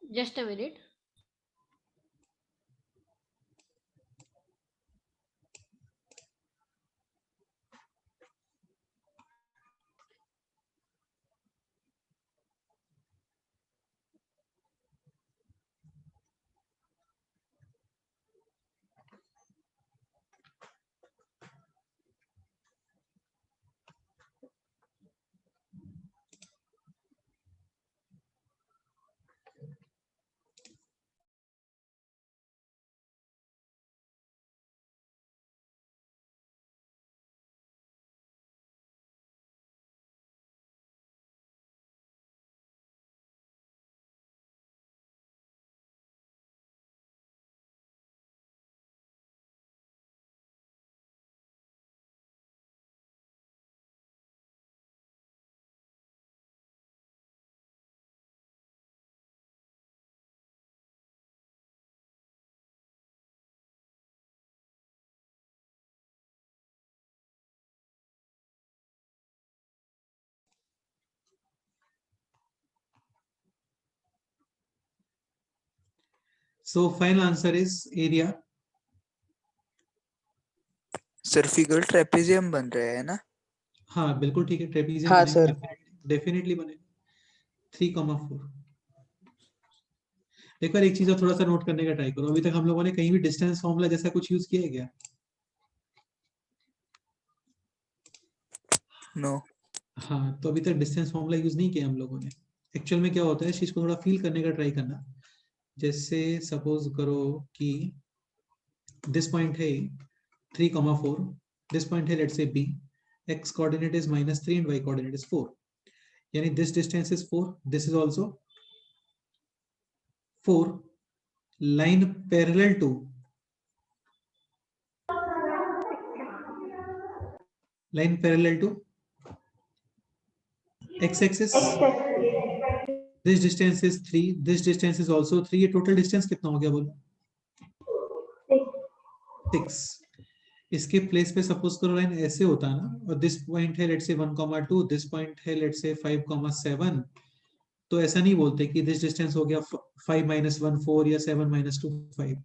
Just a minute. So final answer is area. Sir figure trapezium बन रहा है ना? हाँ बिल्कुल ठीक है, ट्रेपीजियम हाँ, बनेगा, सर। डेफिनेटली बनेगा 3,4। एक बार एक चीज और थोड़ा सा नोट करने का ट्राई करो, अभी तक हम लोगों ने कहीं भी डिस्टेंस फॉर्मूला जैसा कुछ यूज किया है क्या? नो। हाँ, तो अभी तक डिस्टेंस फॉर्मूला यूज नहीं किया हम लोगों ने। एक्चुअल में क्या होता है, इस चीज को थोड़ा फील करने का ट्राई करना। जैसे सपोज करो कि दिस पॉइंट है 3,4, दिस पॉइंट है let's say B, x coordinate is -3 and y coordinate is 4, यानी this distance is 4, this is also 4, line parallel to x-axis, this distance is 3, this distance is also 3, ये total distance कितना हो गया बोलो? 6। इसके place पे suppose करो line ऐसे होता ना, और दिस पॉइंट है लेट्स से 1,2, दिस पॉइंट है लेट्स से 5,7, तो ऐसा नहीं बोलते कि दिस डिस्टेंस हो गया 5 - 1 4 या 7 - 2 5।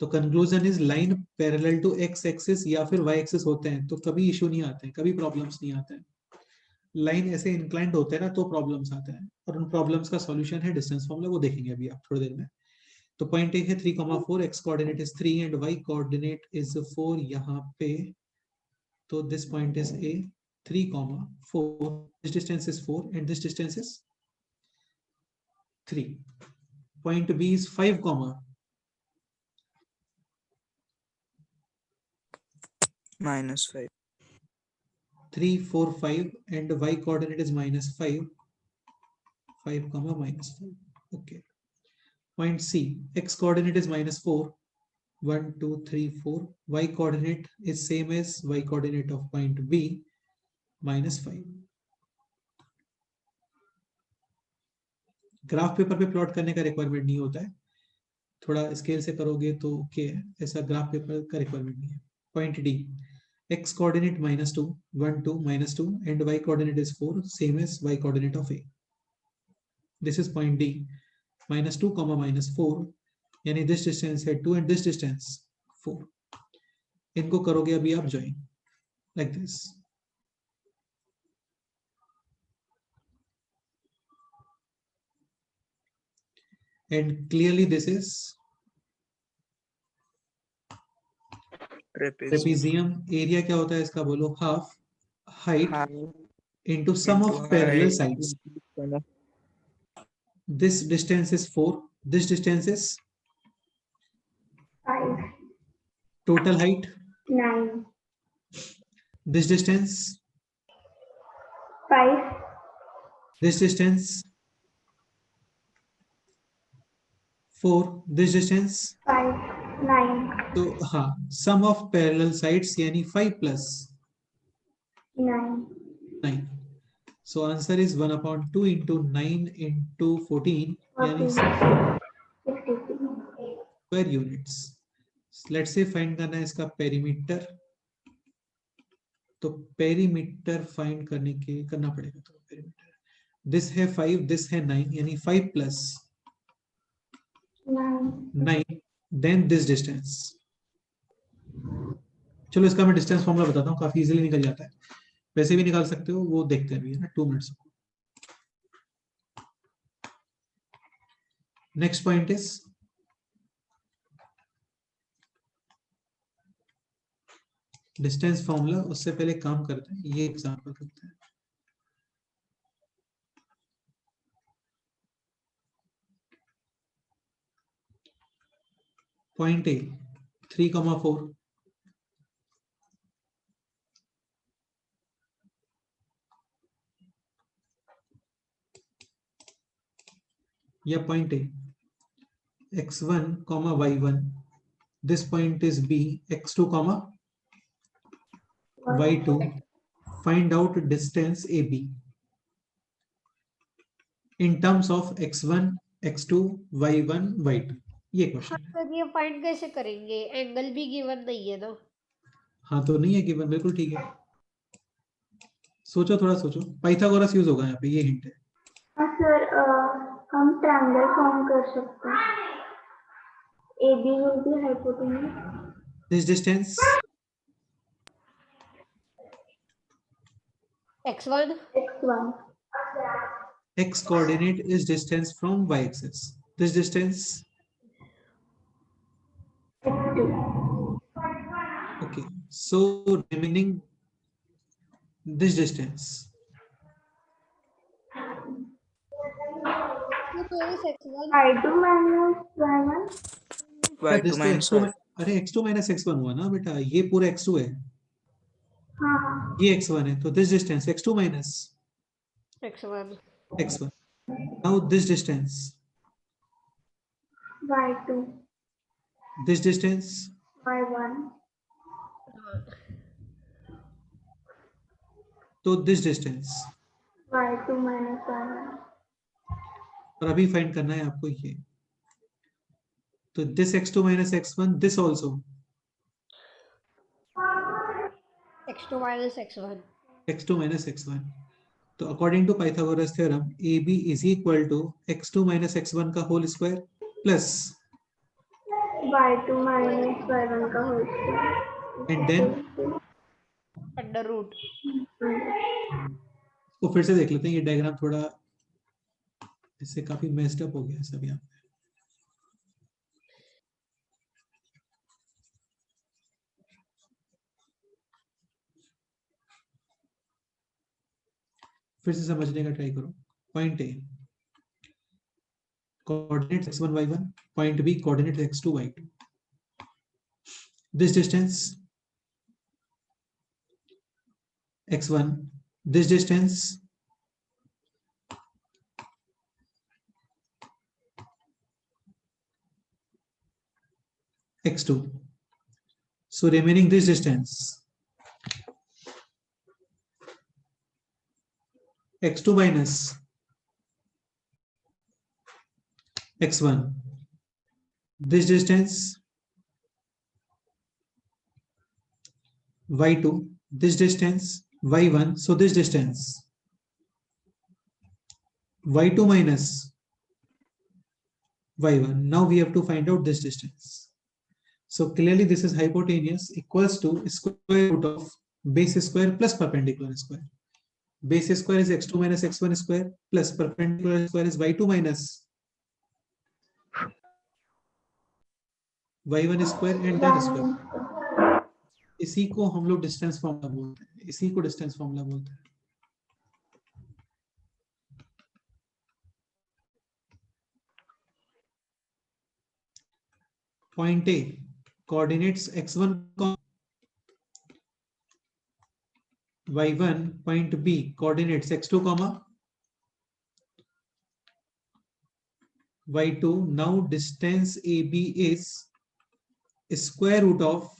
तो conclusion is line parallel to x axis या फिर वाई एक्सिस होते हैं तो कभी इशू नहीं आते हैं, कभी प्रॉब्लम्स नहीं आते हैं। लाइन ऐसे इंक्लाइंड होते हैं ना तो प्रॉब्लम्स आते हैं, और उन प्रॉब्लम्स का सॉल्यूशन है डिस्टेंस फॉर्मूला, वो देखेंगे अभी आप थोड़ी देर में। तो पॉइंट एक है 3,4, x coordinate is 3 and y coordinate is 4 यहाँ पे। तो this point is a 3,4, this distance is 4 and this distance is 3। Point B is 5, -5 3 4 5 and y coordinate is -5, 5, -5. Okay. Point C, x coordinate is -4, 1 2 3 4, y coordinate is same as y coordinate of point B, -5. Graph paper पे plot करने का requirement नहीं होता है, थोड़ा scale से करोगे तो ओके है, ऐसा ग्राफ पेपर का रिक्वायरमेंट नहीं है। Point D, x coordinate -2, 1 2 -2 and y coordinate is 4, same as y coordinate of A. This is point D, -2, -4, यानी this distance है 2 and this distance 4। इनको करोगे अभी आप join like this। And clearly this is trapezium. Area क्या होता है इसका बोलो? Half height into sum of parallel sides. This distance is 4, this distance is 5, total height, 9, this distance, 5, this distance 4, this distance। 5, 9, तो हाँ, sum of parallel sides यानी 5 plus 9, 9। So answer is 1/2 into 9 into 14 यानी 63. square units। Let's say find करना है इसका perimeter, तो perimeter find करने के करना पड़ेगा। तो पेरीमीटर दिस है 5, दिस है 9, यानी 5 plus 9 देन दिस डिस्टेंस। चलो इसका मैं डिस्टेंस फॉर्मूला बताता हूँ, काफी इजीली निकल जाता है, वैसे भी निकाल सकते हो, वो देखते हैं अभी ना 2 minutes. Next point is distance formula. उससे पहले काम करते हैं, ये एग्जांपल करते हैं। पॉइंट ए 3,4, या point A x1, y1, this point is B, x2, y2, find out distance AB in terms of x1, x2, y1, y2। ये क्वेश्चन है। सर ये फाइंड कैसे करेंगे? एंगल भी गिवन नहीं है ना। हाँ तो नहीं है गिवन, बिल्कुल ठीक है। सोचो, थोड़ा सोचो, पाइथागोरस यूज होगा यहाँ पे, ये हिंट है। हाँ सर, हम ट्रायंगल फॉर्म कर सकते हैं। AB will be hypotenuse. This distance x1, X1. x coordinate is distance from y axis. This distance, X2. okay. So remaining this distance, 2 minus x1, I2 minus Y1. y2 this तो minus x2 y. अरे x2 minus x1 हुआ ना बेटा, ये पूरा x2 है, हाँ. ये x1 है, तो this distance x2 minus x1, x1. Now this distance, Y2. this distance, Y1. तो this distance, Y2 minus Y1. और अभी फाइंड करना है आपको ये, तो this x2 minus x1, this also x2 minus x1, x2 minus x1. तो according to Pythagoras theorem AB is equal to x2 minus x1 का whole square plus Y2 minus Y1 का whole square. And then under root. तो फिर से देख लेते हैं, ये डायग्राम थोड़ा इससे काफी मेस्ड अप हो गया सब यहाँ पे. फिर से समझने का ट्राई करो. Point A coordinate x1 y1, point B coordinate x2 y2. This distance x1, this distance x2. So remaining this distance x2 minus x1. This distance y2. This distance y1. So this distance y2 minus y1. Now we have to find out this distance. So clearly this is hypotenuse equals to square root of base square plus perpendicular square. Base square is x2 minus x1 square plus perpendicular square is y2 minus y1 square and that square. इसी को हम लोग distance formula बोलते हैं, इसी को distance formula बोलते हैं. Point A coordinates x1 y1, point B coordinates x2 y2. Now distance AB is square root of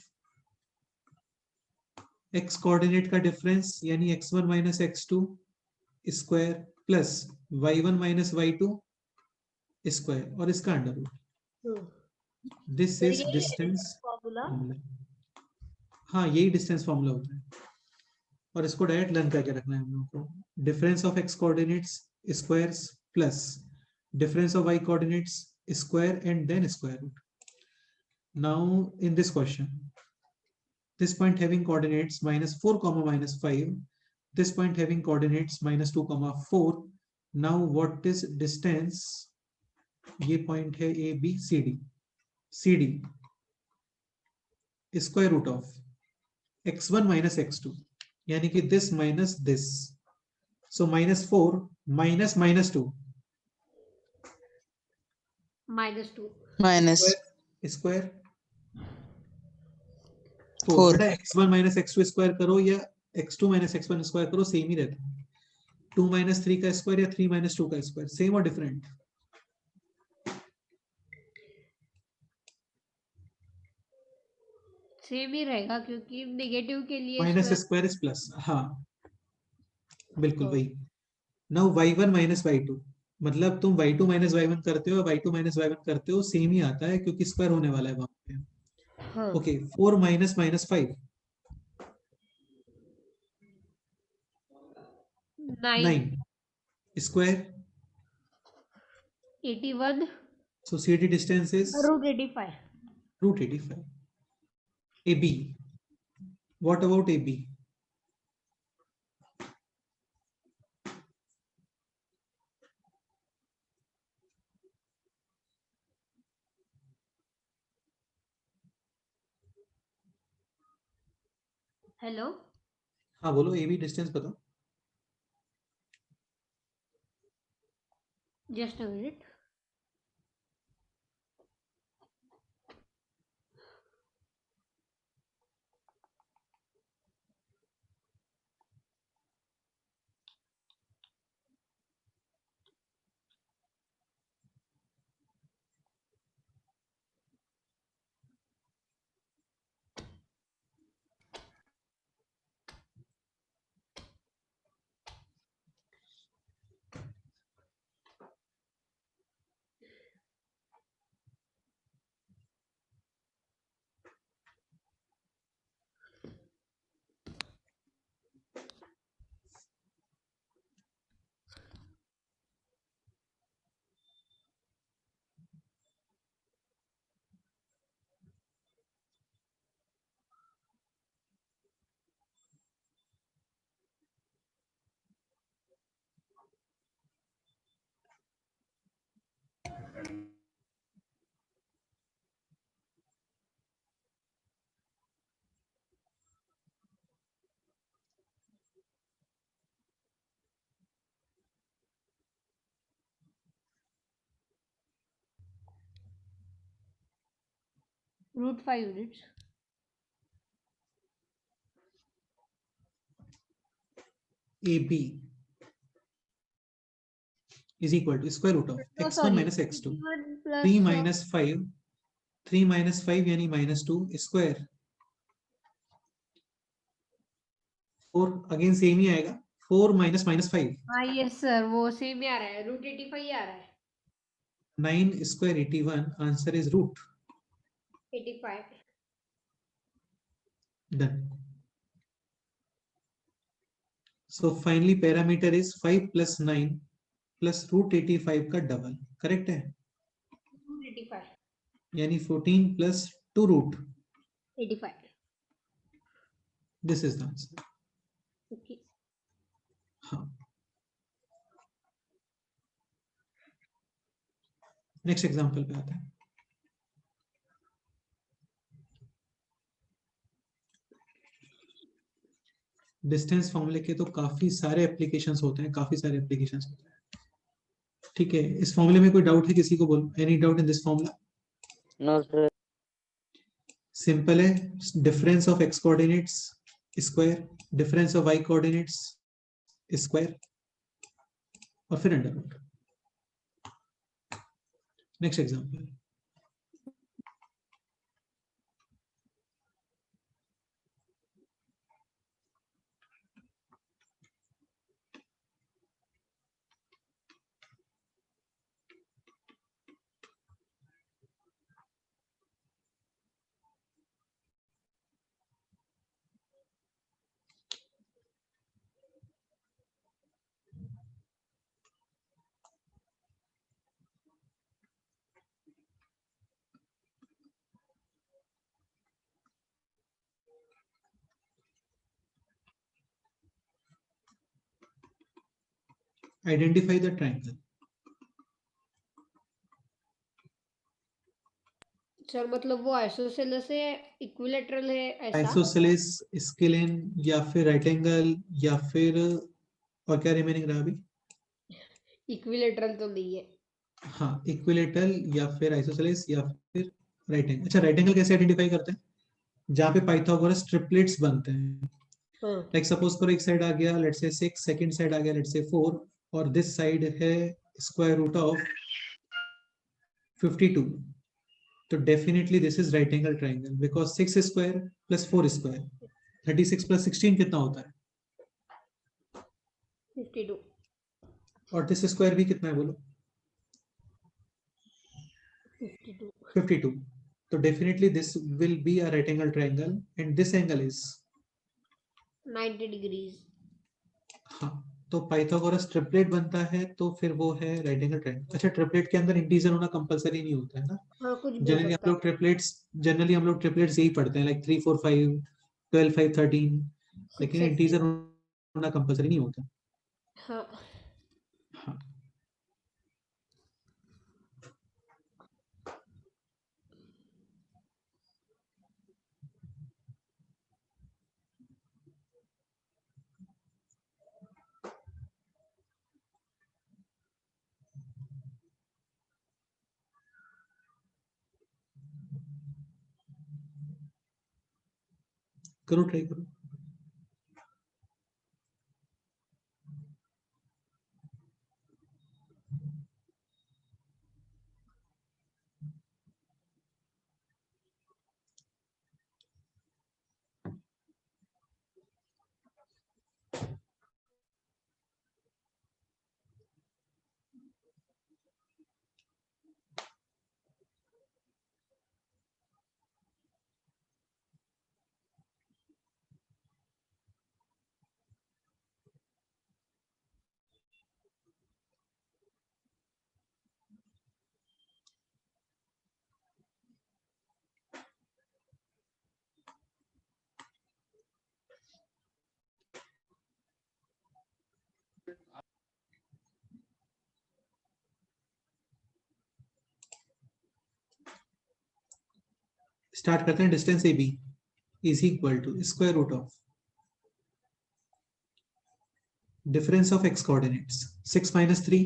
x coordinate का डिफरेंस यानी x1 minus x2 square plus y1 minus y2 square और इसका under root. This is distance formula. हाँ यही distance formula होता है और इसको डायरेक्ट लर्न करके रखना है हम लोगों को. Difference of x coordinates squares plus difference of y coordinates square and then square root. Now in this question this point having coordinates minus 4 comma minus 5, this point having coordinates minus 2 comma 4. Now what is distance? ये point है A B C D. CD square root of x1 minus x2 यानी कि this minus this. So minus 4 minus minus 2 -2. minus square. तो 4. बेटा x1 minus x2 square करो या x2 minus x1 square करो same ही रहता है. 2 माइनस 3 का स्क्वायर या 3 माइनस 2 का स्क्वायर सेम और डिफरेंट. सेम ही रहेगा क्योंकि नेगेटिव के लिए माइनस स्क्वायर इज प्लस. हाँ बिल्कुल वही. नाउ y1 माइनस y2 मतलब तुम y2 माइनस y1 करते हो y2 माइनस y1 करते हो सेम ही आता है क्योंकि स्क्वायर होने वाला है वहां पे. Okay 4 minus minus 5 9 square. 81 So CD distance is root 85. root 85. AB. What about AB? Hello, हाँ बोलो, AB डिस्टेंस बताओ. Just a minute. Root 5 units. AB is equal to square root of x1 minus x2. 3 minus 5. 3 minus 5 यानी minus 2 square. 4 again same ही आएगा. 4 minus minus 5. हाँ yes sir, वो same ही आ रहा है. Root 85 आ रहा है. 9 square 81. Answer is root. 85. Done. So finally parameter is 5 plus 9 plus root 85 का double. Correct है? रूट 85. यानी 14 plus 2 root. 85. This is the answer. Okay. हाँ. नेक्स्ट एग्जांपल पे आते हैं. डिस्टेंस फॉर्मूले के तो काफी सारे एप्लीकेशंस होते हैं, ठीक है. इस फॉर्मूले में कोई डाउट है किसी को? बोलो, any doubt in this formula? No, sir. Simple है. Difference of x coordinates square, difference of y coordinates square, और फिर under root. Next example. Identify the triangle. Sir मतलब वो आइसोसेलेस है, इक्विलेटरल है ऐसा? आइसोसेलेस, स्केलेन, या फिर राइट एंगल, या फिर और क्या रिमेनिंग रहा अभी? इक्विलेटरल तो नहीं है. हाँ, इक्विलेटरल या फिर आइसोसेलेस या फिर राइट एंगल. अच्छा, राइट एंगल कैसे आइडेंटिफाई करते हैं? जहाँ पे पाइथागोरस ट्रिपलेट्स बनते हैं. हाँ. लाइक सपोज करो एक साइड आ गया लेट्स से 6, सेकंड साइड आ गया लेट्स से 4, और दिस साइड है स्क्वायर रूट ऑफ 52. तो definitely this is right angle triangle because 6 square plus 4 square 36 plus 16 कितना होता है? 52. और दिस स्क्वायर भी कितना है बोलो? 52. 52. तो definitely this will be a right angle triangle and this angle is 90 degrees. हाँ. तो पाइथागोरस ट्रिपलेट बनता है तो फिर वो है राइट एंगल ट्रायंगल। अच्छा, ट्रिपलेट के अंदर इंटीजर होना कंपलसरी नहीं होता है ना? हाँ, कुछ भी हो जनरली सकता हम लोग ट्रिपलेट्स यही पढ़ते हैं, लाइक 3 4 5 12 5 13, लेकिन 6 इंटीजर होना कंपलसरी नहीं होता। हाँ। हाँ, करो, ट्राई करो। स्टार्ट करते हैं। Distance A B is equal to square root of difference of x coordinates 6 minus 3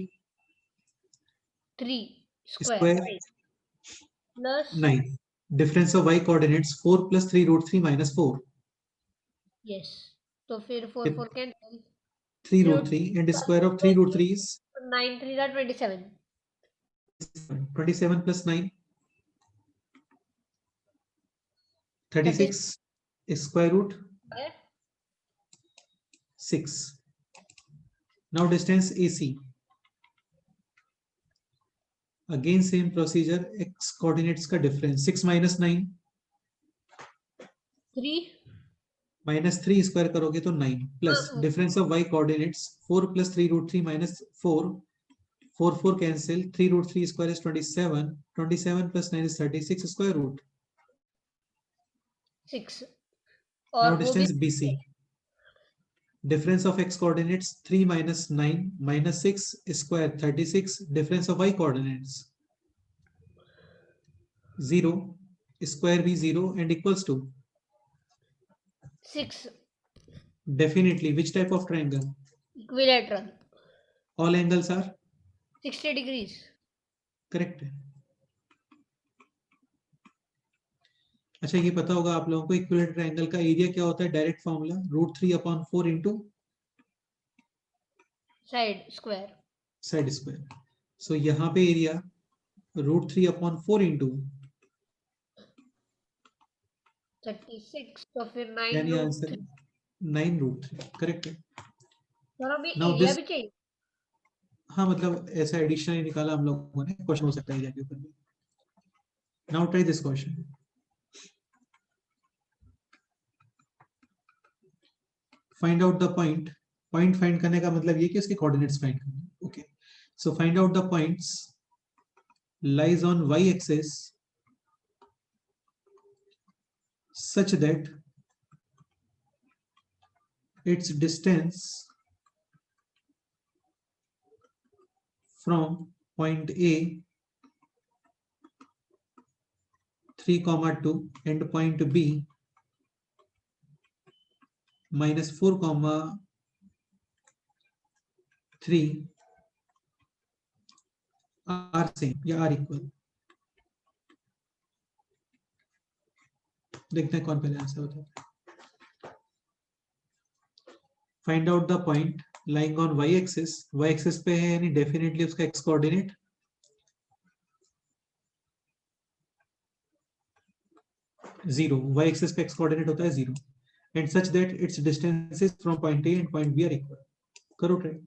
3 square square plus 9, difference of y coordinates 4 plus 3 root 3 minus 4, yes, तो फिर 4 4 cancel, 3 3 root 3 and square of 3 root 3 is 9 3 are 27, 27 plus 9 36 square root 6. Now distance AC, again same procedure, x coordinates का difference 6 minus 9 3 minus 3 square करोगे तो 9 plus difference of y coordinates 4 plus 3 root 3 minus 4, 4 4 cancel, 3 root 3 square is 27, 27 plus 9 is 36 square root. 6 Now और वो भी distance BC, difference of x coordinates 3 minus 9 minus 6 square 36, difference of y coordinates 0, square b 0 and equals to 6 definitely which type of triangle? equilateral, All angles are 60 degrees. correct है। अच्छा, ये पता होगा आप लोगों को इक्विलेटरल ट्रायंगल का area क्या होता है? Direct formula √3/4 into Side square, side square. So यहाँ पे एरिया √3/4 इंटू 36, तो फिर 9 यानी रूट आंसर 9√3, करेक्ट है। और अभी Now एरिया this, भी चाहिए। हाँ मतलब ऐसा एडिशनल निकाला हम लोगों ने, क्वेश्चन हो सकता है एरिया के ऊपर भी। Now try this question. Find out the point, point find करने का मतलब ये कि उसके कोऑर्डिनेट्स फाइंड करने। Okay, so find out the points lies on y axis such that its distance from point A 3, 2 and point B -4, 3 are same या are equal। देखते हैं कौन पहले आंसर होता है। Find out the point lying on y axis, y axis पे है यानी डेफिनेटली उसका x कोऑर्डिनेट 0, y एक्सिस पे x कोऑर्डिनेट होता है 0 and such that its distances from point A and point B are equal। करो try.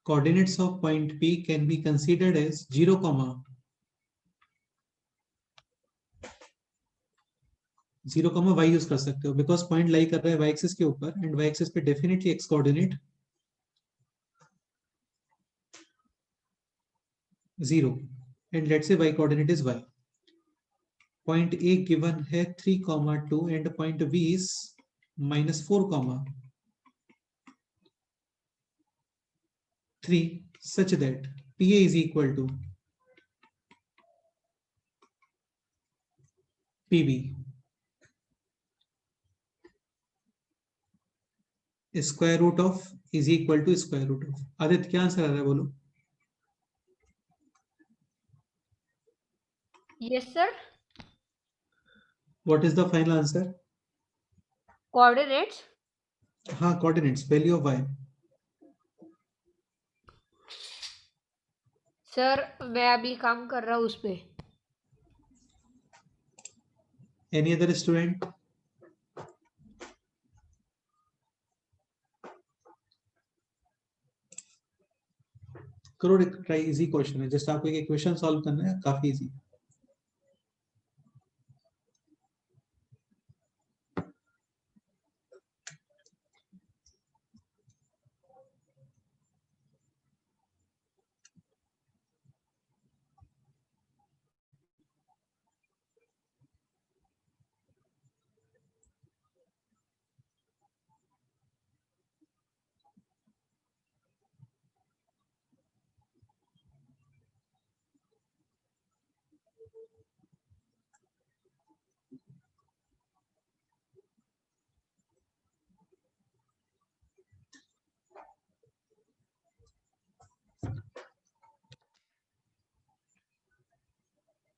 coordinates of point P can be considered as 0, 0, y use कर सकते हो because point लाई कर रहा है y एक्सिस के ऊपर एंड y एक्सिस पे definitely x coordinate 0 and let's say y coordinate is y. Point A given है 3, 2 and point B is -4, 3 such that PA is equal to PB. Square root of is equal to square root of. Aditya क्या answer आ रहा है बोलो? Yes, sir. What is the final answer? Coordinates. हाँ, coordinates, value of y. Sir मैं अभी काम कर रहा हूँ उस पे. Any other student? करो ट्राई, इजी क्वेश्चन है, जस्ट आपको एक इक्वेशन सॉल्व करना है, काफी easy.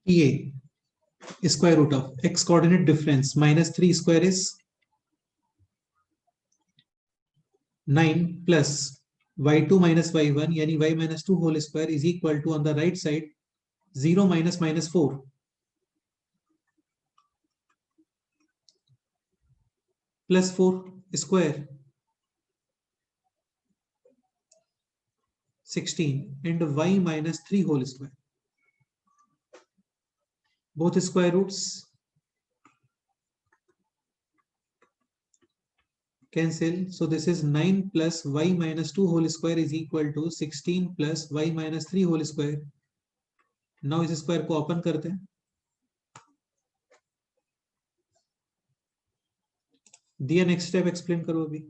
PA square root of x coordinate difference -3 square is 9 plus y2 minus y1 यानी y minus 2 whole square is equal to on the right side 0 minus -4 plus 4 square 16 and y minus 3 whole square. Both square roots cancel. So this is 9 plus y minus 2 whole square is equal to 16 plus y minus 3 whole square. Now इस square को open करते हैं. दिया next step explain करो अभी.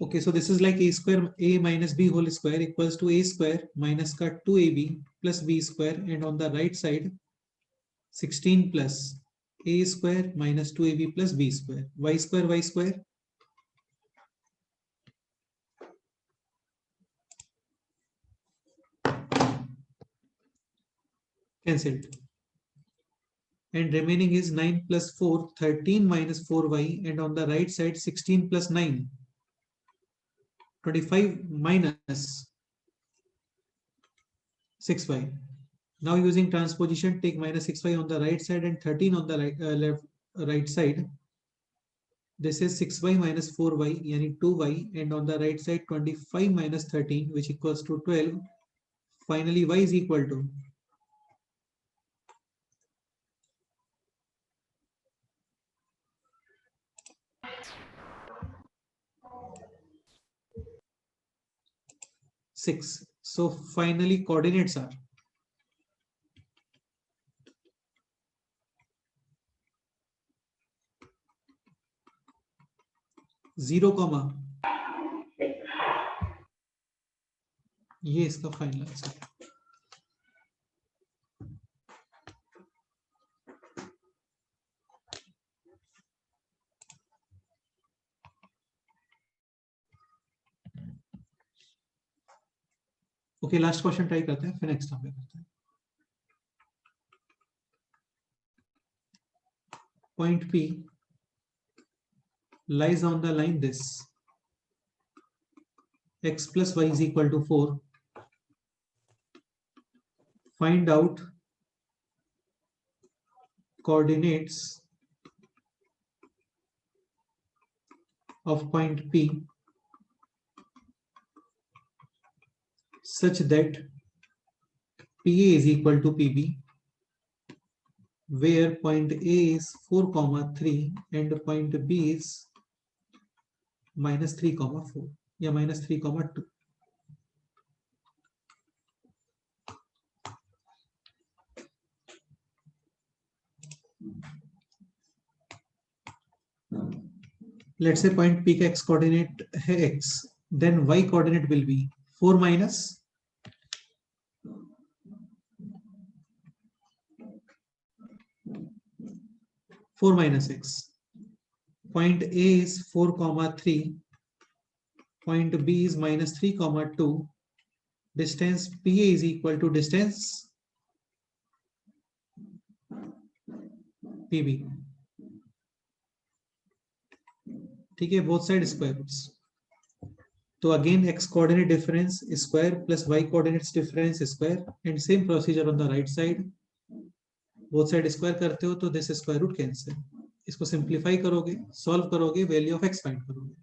Okay, so this is like a square a minus b whole square equals to a square minus का 2ab plus b square and on the right side 16 plus a square minus 2ab plus b square y square cancelled and remaining is 9 plus 4 13 minus 4y and on the right side 16 plus 9 25 minus 6y. Now using transposition, take minus 6y on the right side and 13 on the right side. This is 6y minus 4y, yani 2y, and on the right side 25 minus 13, which equals to 12. Finally, y is equal to 6. So finally coordinates are 0, ये इसका final answer है. Okay, last question try करते हैं, फिर next हम करते हैं. Point P lies on the line this x plus y is equal to 4. Find out coordinates of point P such that PA is equal to PB, where point A is 4,3 and point B is -3,4 या -3,2. Let's say point P का x coordinate है x, then y coordinate will be 4 minus x. Point A is 4,3, point B is -3,2. Distance PA is equal to distance PB. ठीक है, both side square roots. तो again x coordinate difference square plus y coordinates difference square, and same procedure on the right side. both side square करते हो तो this square root cancel. इसको simplify करोगे, solve करोगे, value of x find करोगे.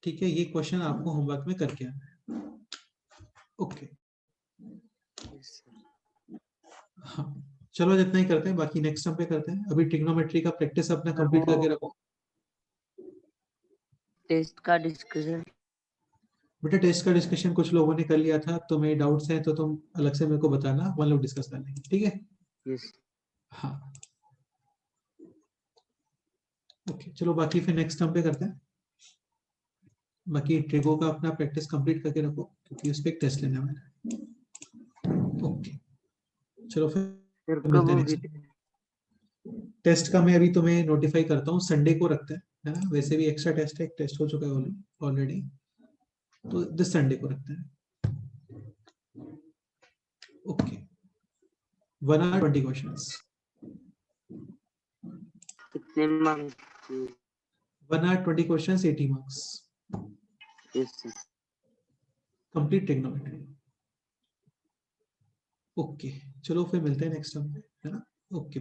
ठीक है, ये क्वेश्चन आपको होमवर्क में करके आना है. ओके, हाँ चलो जितना ही करते हैं, बाकी नेक्स्ट टाइम पे करते हैं. अभी ट्रिग्नोमेट्री का प्रैक्टिस अपना कंप्लीट करके रखो. टेस्ट का डिस्कशन बेटा टेस्ट का डिस्कशन कुछ लोगों ने कर लिया था, तो मेरे डाउट्स हैं तो तुम अलग से मेरे को बताना, वन लोग डिस्कस कर लेंगे. ठीक है, यस हाँ ओके. चलो बाकी फिर नेक्स्ट टाइम पे करते हैं. बाकी ट्रिगो का अपना प्रैक्टिस कंप्लीट करके रखो, क्योंकि उस पर एक टेस्ट लेना है मैंने. ओके चलो फिर मिलते हैं नेक्स्ट. टेस्ट का मैं अभी तुम्हें नोटिफाई करता हूँ, संडे को रखते हैं, है ना. वैसे भी एक्स्ट्रा टेस्ट है, एक टेस्ट हो चुका है ऑलरेडी, तो दिस संडे को रखते हैं. Okay, 1 hour 20 questions. कितने marks? 1 hour 20 questions, 80 marks. Yes complete trigonometry. Okay चलो फिर मिलते हैं नेक्स्ट टाइम पे, है ना. ओके.